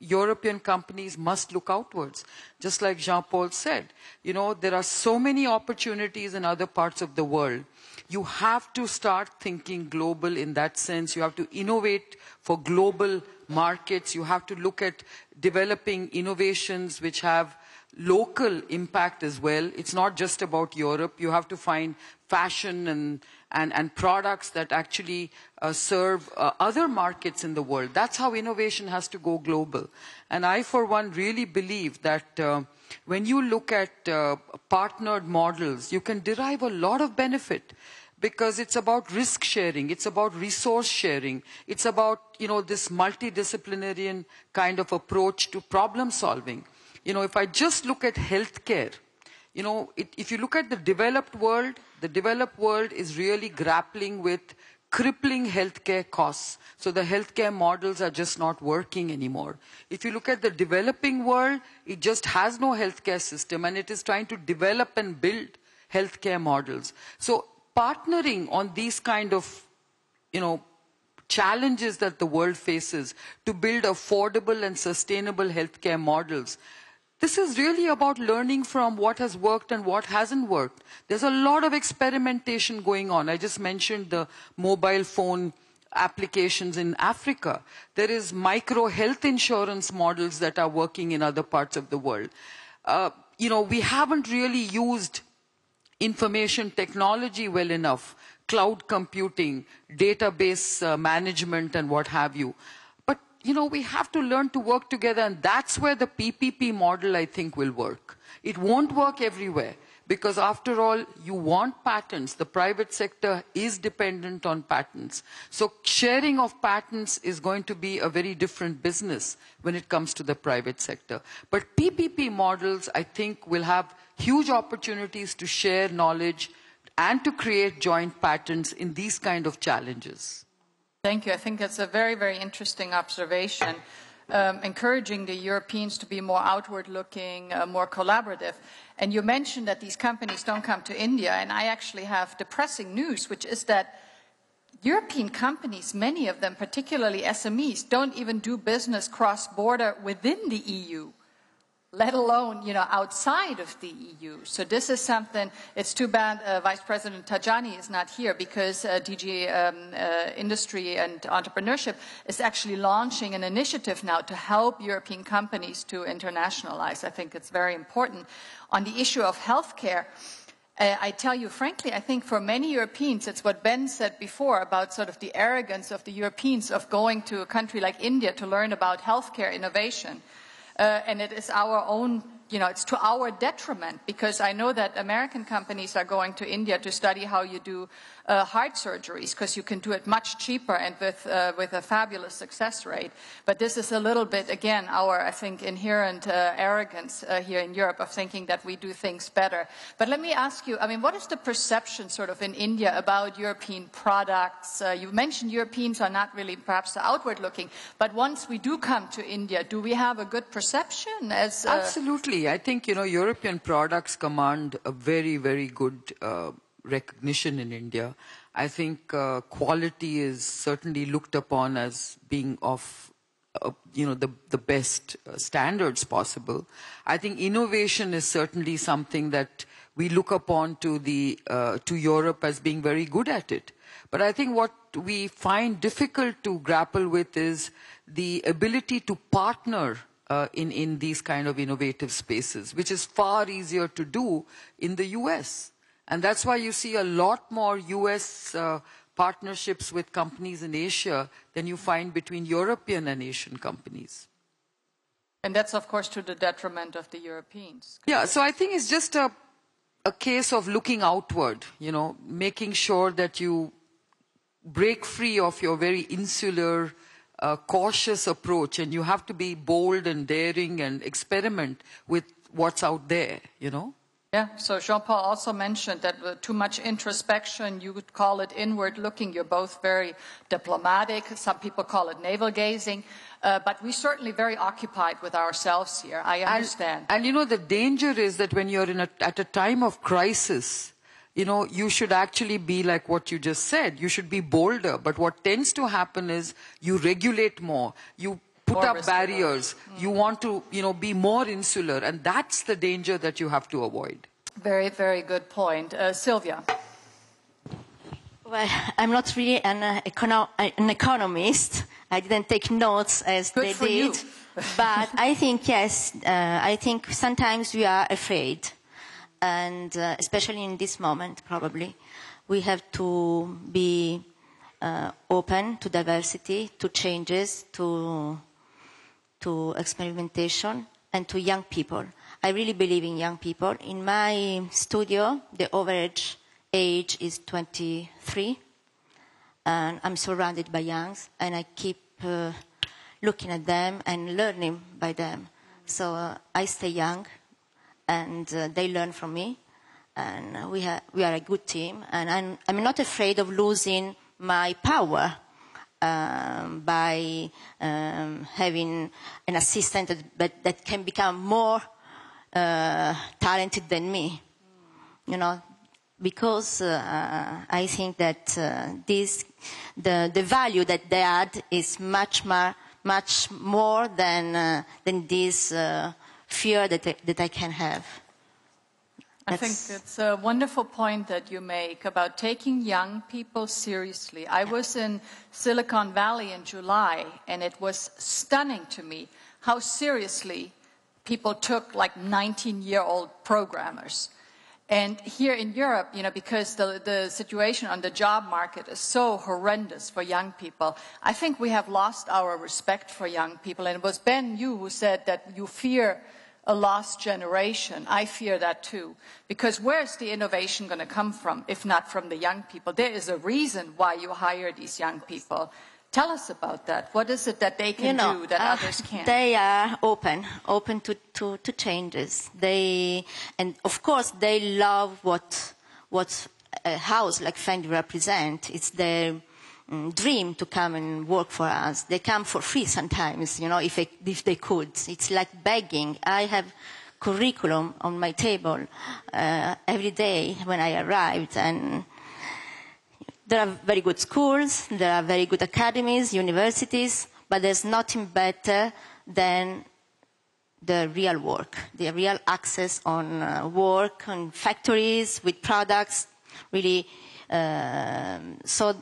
European companies must look outwards. Just like Jean-Paul said, there are so many opportunities in other parts of the world. You have to start thinking global in that sense. You have to innovate for global markets. You have to look at developing innovations which have local impact as well. It's not just about Europe. You have to find fashion and products that actually serve other markets in the world. That's how innovation has to go global. And I, for one, really believe that when you look at partnered models, you can derive a lot of benefit, because it's about risk sharing, it's about resource sharing, it's about this multidisciplinary kind of approach to problem solving. If I just look at healthcare, if you look at the developed world is really grappling with crippling healthcare costs. So the healthcare models are just not working anymore. If you look at the developing world, it just has no healthcare system, and it is trying to develop and build healthcare models. So partnering on these kind of, challenges that the world faces to build affordable and sustainable healthcare models, this is really about learning from what has worked and what hasn't worked. There's a lot of experimentation going on. I just mentioned the mobile phone applications in Africa. There is micro health insurance models that are working in other parts of the world. We haven't really used information technology well enough, cloud computing, database management, and what have you. But, we have to learn to work together, and that's where the PPP model, I think, will work. It won't work everywhere, because after all, you want patents. The private sector is dependent on patents. So sharing of patents is going to be a very different business when it comes to the private sector. But PPP models, I think, will have huge opportunities to share knowledge and to create joint patents in these kind of challenges. Thank you. I think that's a very, very interesting observation, encouraging the Europeans to be more outward-looking, more collaborative. And you mentioned that these companies don't come to India, and I actually have depressing news, which is that European companies, many of them, particularly SMEs, don't even do business cross-border within the EU. let alone, outside of the EU. So this is something, it's too bad Vice President Tajani is not here, because DG Industry and Entrepreneurship is actually launching an initiative now to help European companies to internationalize. I think it's very important. On the issue of healthcare, I tell you frankly, I think for many Europeans, it's what Ben said before about sort of the arrogance of the Europeans of going to a country like India to learn about healthcare innovation. And it is our own, it's to our detriment, because I know that American companies are going to India to study how you do heart surgeries, because you can do it much cheaper and with a fabulous success rate. But this is a little bit, again, our, I think, inherent arrogance here in Europe of thinking that we do things better. But let me ask you, what is the perception sort of in India about European products? You mentioned Europeans are not really perhaps outward looking, but once we do come to India, do we have a good perception? Absolutely. I think, European products command a very, very good recognition in India. I think quality is certainly looked upon as being of, the best standards possible. I think innovation is certainly something that we look upon to Europe as being very good at it. But I think what we find difficult to grapple with is the ability to partner in these kind of innovative spaces, which is far easier to do in the US. And that's why you see a lot more US partnerships with companies in Asia than you find between European and Asian companies. And that's, of course, to the detriment of the Europeans. Yeah, so I think it's just a case of looking outward, making sure that you break free of your very insular, cautious approach, and you have to be bold and daring and experiment with what's out there, Yeah, so Jean-Paul also mentioned that with too much introspection, you would call it inward looking. You're both very diplomatic. Some people call it navel gazing. But we're certainly very occupied with ourselves here. I understand. And the danger is that when you're at a time of crisis, you should actually be like what you just said. You should be bolder. But what tends to happen is you regulate more. You put up barriers. You want to, be more insular. And that's the danger that you have to avoid. Very, very good point. Sylvia. Well, I'm not really an economist. I didn't take notes as good they for did. You. But I think, yes, I think sometimes we are afraid. And especially in this moment, probably, we have to be open to diversity, to changes, to experimentation, and to young people. I really believe in young people. In my studio, the average age is 23, and I'm surrounded by youngs, and I keep looking at them and learning by them. So I stay young, and they learn from me, and we are a good team, and I'm not afraid of losing my power by having an assistant that can become more talented than me, because I think that the value that they add is much more than this fear that I can have. I think it's a wonderful point that you make about taking young people seriously. I was in Silicon Valley in July, and it was stunning to me how seriously people took like 19-year-old programmers. And here in Europe, because the situation on the job market is so horrendous for young people, I think we have lost our respect for young people. And it was Ben, you who said that you fear a lost generation. I fear that too. Because where's the innovation going to come from, if not from the young people? There is a reason why you hire these young people. Tell us about that. What is it that they can do that others can't? They are open to changes. And of course they love what a house like Fendi represents. It's their dream to come and work for us. They come for free sometimes, if they could. It's like begging. I have curriculum on my table every day when I arrived, and there are very good schools, there are very good academies, universities, but there's nothing better than the real work, the real access on work, on factories, with products, really. So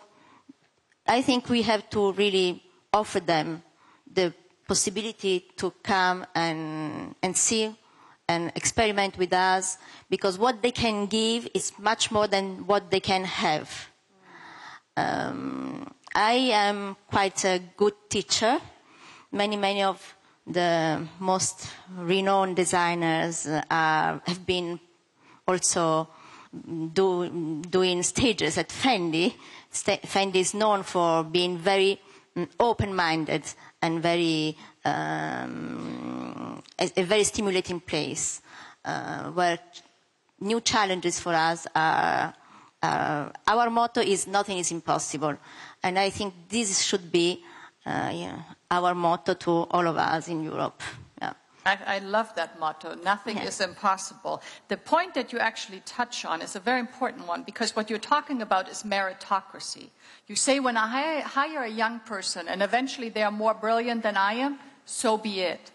I think we have to really offer them the possibility to come and see and experiment with us, because what they can give is much more than what they can have. I am quite a good teacher. Many of the most renowned designers have been also doing stages at Fendi. Fendi is known for being very open-minded and very a very stimulating place where new challenges for us are. Our motto is nothing is impossible, and I think this should be our motto to all of us in Europe. Yeah. I love that motto, nothing is impossible. The point that you actually touch on is a very important one, because what you're talking about is meritocracy. You say, when I hire a young person and eventually they are more brilliant than I am, so be it.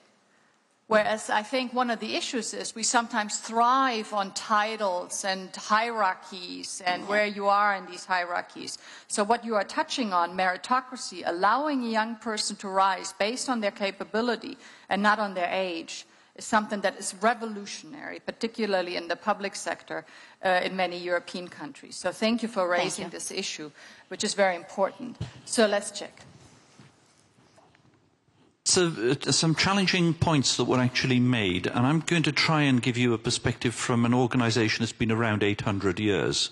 Whereas I think one of the issues is we sometimes thrive on titles and hierarchies and where you are in these hierarchies. So what you are touching on, meritocracy, allowing a young person to rise based on their capability and not on their age, is something that is revolutionary, particularly in the public sector in many European countries. So thank you for raising this issue, which is very important. So let's check. So some challenging points that were actually made, and I'm going to try and give you a perspective from an organisation that's been around 800 years.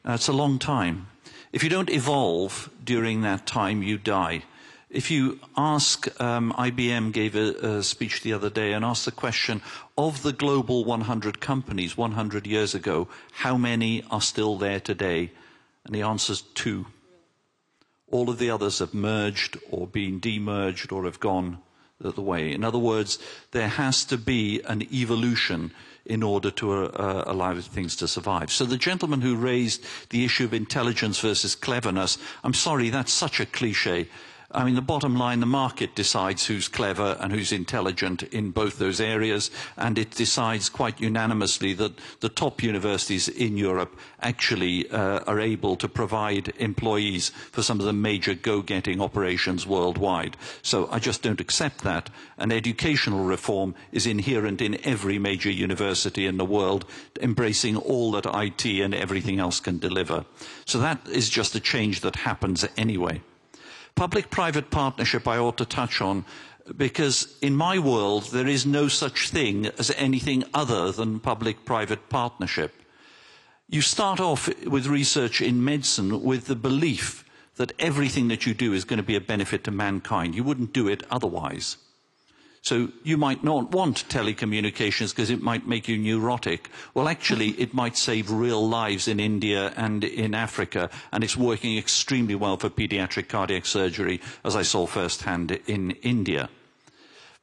It's a long time. If you don't evolve during that time, you die. If you ask, IBM gave a speech the other day and asked the question, of the global 100 companies 100 years ago, how many are still there today? And the answer is 2. All of the others have merged or been demerged or have gone the other way. In other words, there has to be an evolution in order to allow things to survive. So the gentleman who raised the issue of intelligence versus cleverness, I'm sorry, that's such a cliche. I mean, the bottom line, the market decides who's clever and who's intelligent in both those areas, and it decides quite unanimously that the top universities in Europe actually are able to provide employees for some of the major go-getting operations worldwide. So I just don't accept that. And educational reform is inherent in every major university in the world, embracing all that IT and everything else can deliver. So that is just a change that happens anyway. Public-private partnership I ought to touch on, because in my world there is no such thing as anything other than public-private partnership. You start off with research in medicine with the belief that everything that you do is going to be a benefit to mankind. You wouldn't do it otherwise. So you might not want telecommunications because it might make you neurotic. Well, actually, it might save real lives in India and in Africa, and it's working extremely well for pediatric cardiac surgery, as I saw firsthand in India.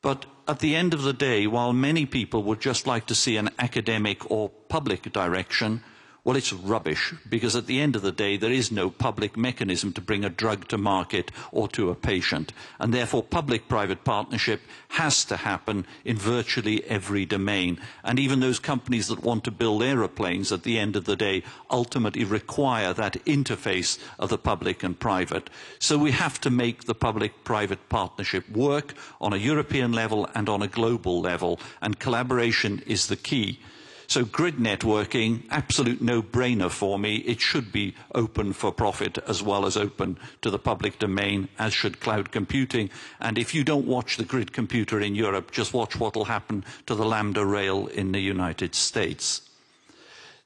But at the end of the day, while many people would just like to see an academic or public direction, well, it's rubbish, because at the end of the day, there is no public mechanism to bring a drug to market or to a patient. And therefore, public-private partnership has to happen in virtually every domain. And even those companies that want to build aeroplanes, at the end of the day, ultimately require that interface of the public and private. So we have to make the public-private partnership work on a European level and on a global level. And collaboration is the key. So grid networking, absolute no-brainer for me. It should be open for profit as well as open to the public domain, as should cloud computing. And if you don't watch the grid computer in Europe, just watch what will happen to the Lambda rail in the United States.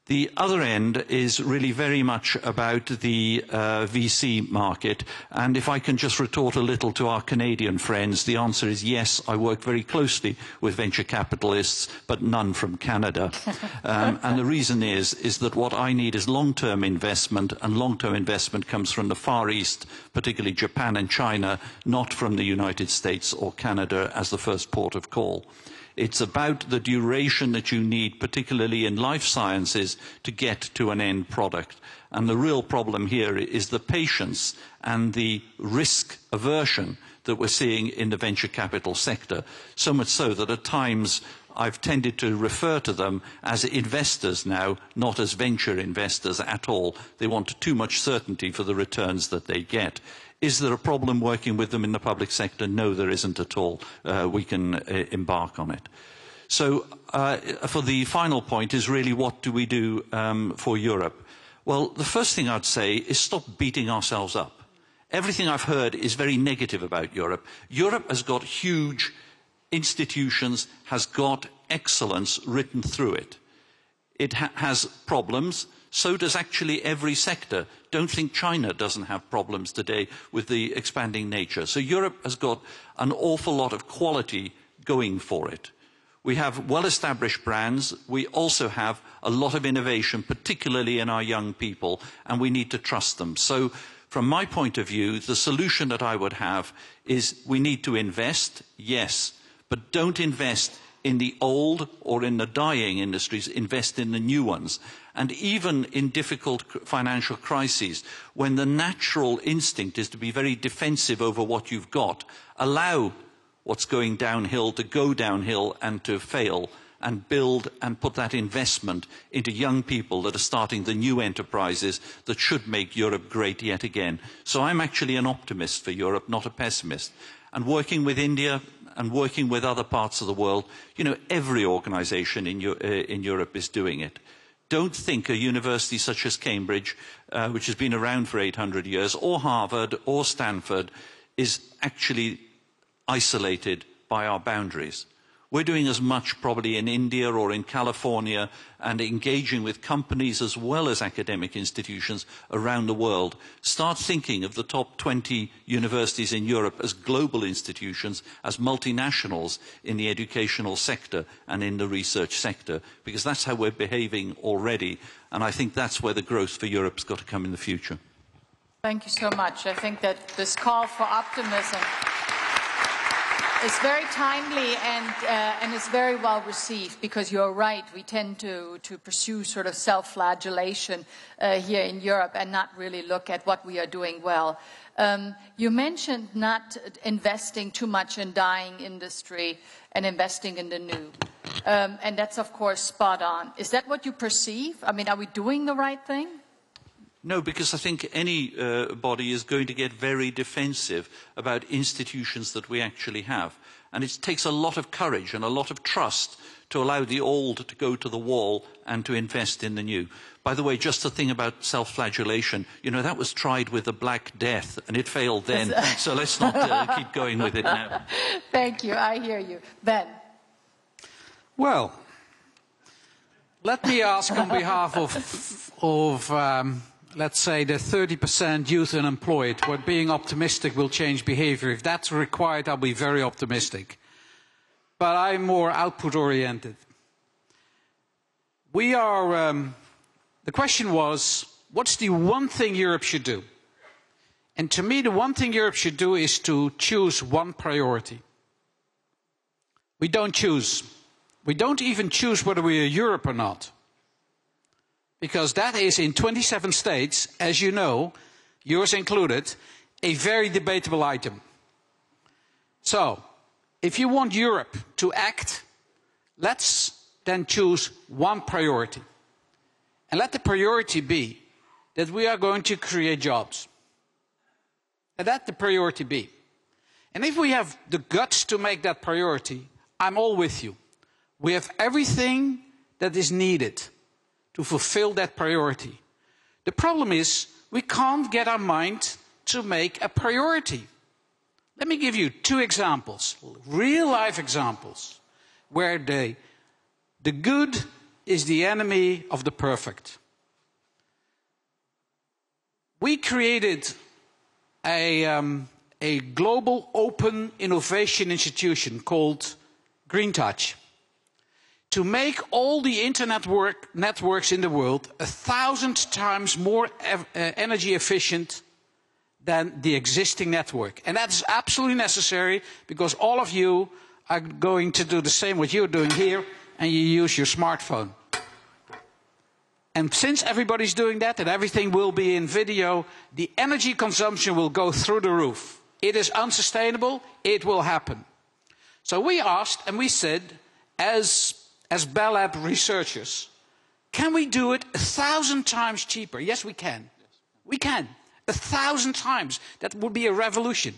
The other end is really very much about the VC market. And if I can just retort a little to our Canadian friends, the answer is yes, I work very closely with venture capitalists, but none from Canada. And the reason is that what I need is long-term investment, and long-term investment comes from the Far East, particularly Japan and China, not from the United States or Canada as the first port of call. It's about the duration that you need, particularly in life sciences, to get to an end product. And the real problem here is the patience and the risk aversion that we're seeing in the venture capital sector. So much so that at times I've tended to refer to them as investors now, not as venture investors at all. They want too much certainty for the returns that they get. Is there a problem working with them in the public sector? No, there isn't at all. We can embark on it. So for the final point is really what do we do for Europe? Well, the first thing I'd say is stop beating ourselves up. Everything I've heard is very negative about Europe. Europe has got huge institutions, has got excellence written through it. It has problems. So does actually every sector. Don't think China doesn't have problems today with the expanding nature. So Europe has got an awful lot of quality going for it. We have well-established brands. We also have a lot of innovation, particularly in our young people, and we need to trust them. So from my point of view, the solution that I would have is we need to invest, yes, but don't invest in the old or in the dying industries, invest in the new ones. And even in difficult financial crises, when the natural instinct is to be very defensive over what you've got, allow what's going downhill to go downhill and to fail, and build and put that investment into young people that are starting the new enterprises that should make Europe great yet again. So I'm actually an optimist for Europe, not a pessimist. And working with India and working with other parts of the world, you know, every organization in Europe is doing it. Don't think a university such as Cambridge, which has been around for 800 years, or Harvard or Stanford, is actually isolated by our boundaries. We're doing as much probably in India or in California and engaging with companies as well as academic institutions around the world. Start thinking of the top 20 universities in Europe as global institutions, as multinationals in the educational sector and in the research sector, because that's how we're behaving already. And I think that's where the growth for Europe's got to come in the future. Thank you so much. I think that this call for optimism is very timely and is very well received, because you're right, we tend to pursue sort of self-flagellation here in Europe and not really look at what we are doing well. You mentioned not investing too much in dying industry and investing in the new. And that's, of course, spot on. Is that what you perceive? I mean, are we doing the right thing? No, because I think any body is going to get very defensive about institutions that we actually have. And it takes a lot of courage and a lot of trust to allow the old to go to the wall and to invest in the new. By the way, just a thing about self-flagellation, you know, that was tried with the Black Death, and it failed then. So let's not keep going with it now. Thank you. I hear you. Ben. Well, let me ask on behalf of let's say the 30% youth unemployed, where being optimistic will change behavior. If that's required, I'll be very optimistic. But I'm more output-oriented. We are, the question was, what's the one thing Europe should do? And to me, the one thing Europe should do is to choose one priority. We don't choose. We don't even choose whether we are Europe or not. Because that is, in 27 states, as you know, yours included, a very debatable item. So, if you want Europe to act, let's then choose one priority. And let the priority be that we are going to create jobs. And let the priority be. And if we have the guts to make that priority, I'm all with you. We have everything that is needed to fulfill that priority. The problem is, we can't get our mind to make a priority. Let me give you two examples, real-life examples, where the good is the enemy of the perfect. We created a global open innovation institution called Green Touch, to make all the internet networks in the world 1,000 times more energy efficient than the existing network. And that is absolutely necessary, because all of you are going to do the same what you're doing here, and you use your smartphone. And since everybody's doing that and everything will be in video, the energy consumption will go through the roof. It is unsustainable. It will happen. So we asked and we said, as Bell Lab researchers, can we do it 1,000 times cheaper? Yes, we can. We can. 1,000 times. That would be a revolution.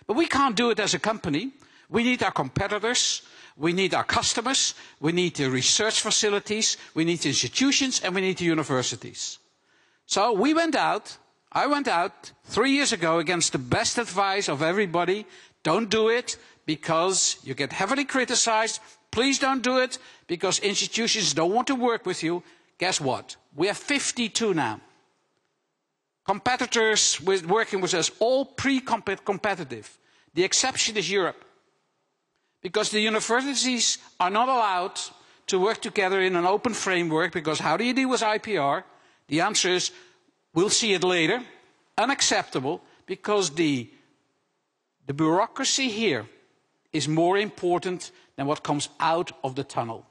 But we can't do it as a company. We need our competitors. We need our customers, we need the research facilities, we need the institutions, and we need the universities. So we went out, I went out 3 years ago against the best advice of everybody. Don't do it because you get heavily criticized. Please don't do it because institutions don't want to work with you. Guess what? We have 52 now. Competitors working with us, all pre-competitive. The exception is Europe. Because the universities are not allowed to work together in an open framework, because how do you deal with IPR? The answer is, we'll see it later. Unacceptable, because the bureaucracy here is more important than what comes out of the tunnel.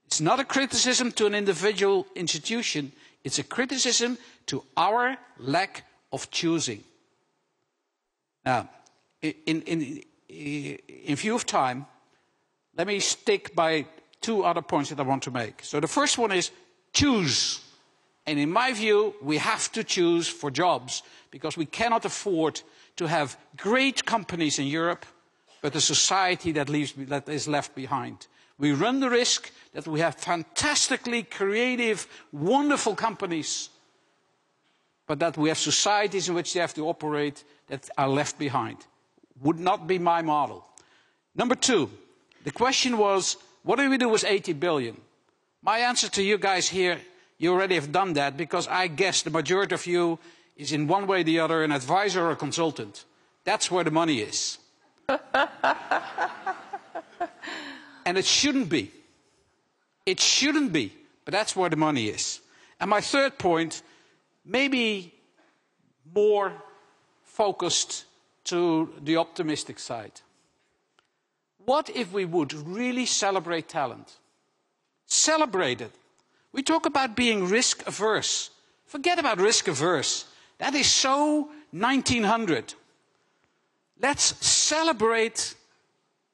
It's not a criticism to an individual institution, it's a criticism to our lack of choosing. Now, in view of time, let me stick by 2 other points that I want to make. So the first one is choose. And in my view, we have to choose for jobs, because we cannot afford to have great companies in Europe, but a society that is left behind. We run the risk that we have fantastically creative, wonderful companies, but that we have societies in which they have to operate that are left behind. Would not be my model. Number 2, the question was, what do we do with 80 billion? My answer to you guys here, you already have done that, because I guess the majority of you is in one way or the other an advisor or a consultant. That's where the money is. And it shouldn't be. It shouldn't be, but that's where the money is. And my third point, maybe more focused to the optimistic side. What if we would really celebrate talent? Celebrate it. We talk about being risk averse. Forget about risk averse. That is so 1900. Let's celebrate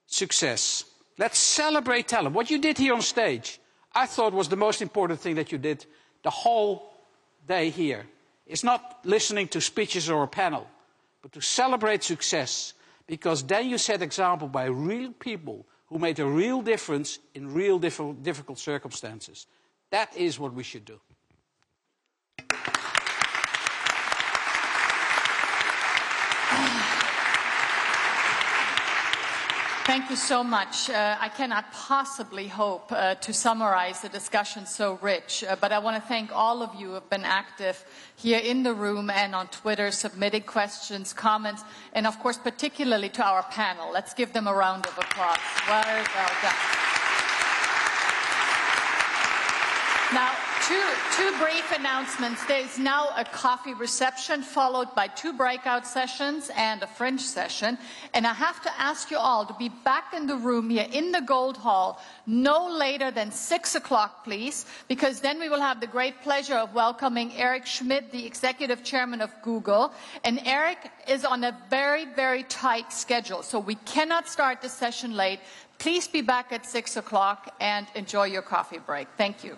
success. Let's celebrate talent. What you did here on stage, I thought was the most important thing that you did the whole day here. It's not listening to speeches or a panel, but to celebrate success, because then you set example by real people who made a real difference in real difficult circumstances. That is what we should do. Thank you so much. I cannot possibly hope to summarize the discussion so rich, but I want to thank all of you who have been active here in the room and on Twitter, submitting questions, comments, and of course particularly to our panel. Let's give them a round of applause. Well done. Now, two brief announcements. There is now a coffee reception followed by 2 breakout sessions and a fringe session. And I have to ask you all to be back in the room here in the Gold Hall no later than 6 o'clock, please, because then we will have the great pleasure of welcoming Eric Schmidt, the Executive Chairman of Google. And Eric is on a very, very tight schedule, so we cannot start the session late. Please be back at 6 o'clock and enjoy your coffee break. Thank you.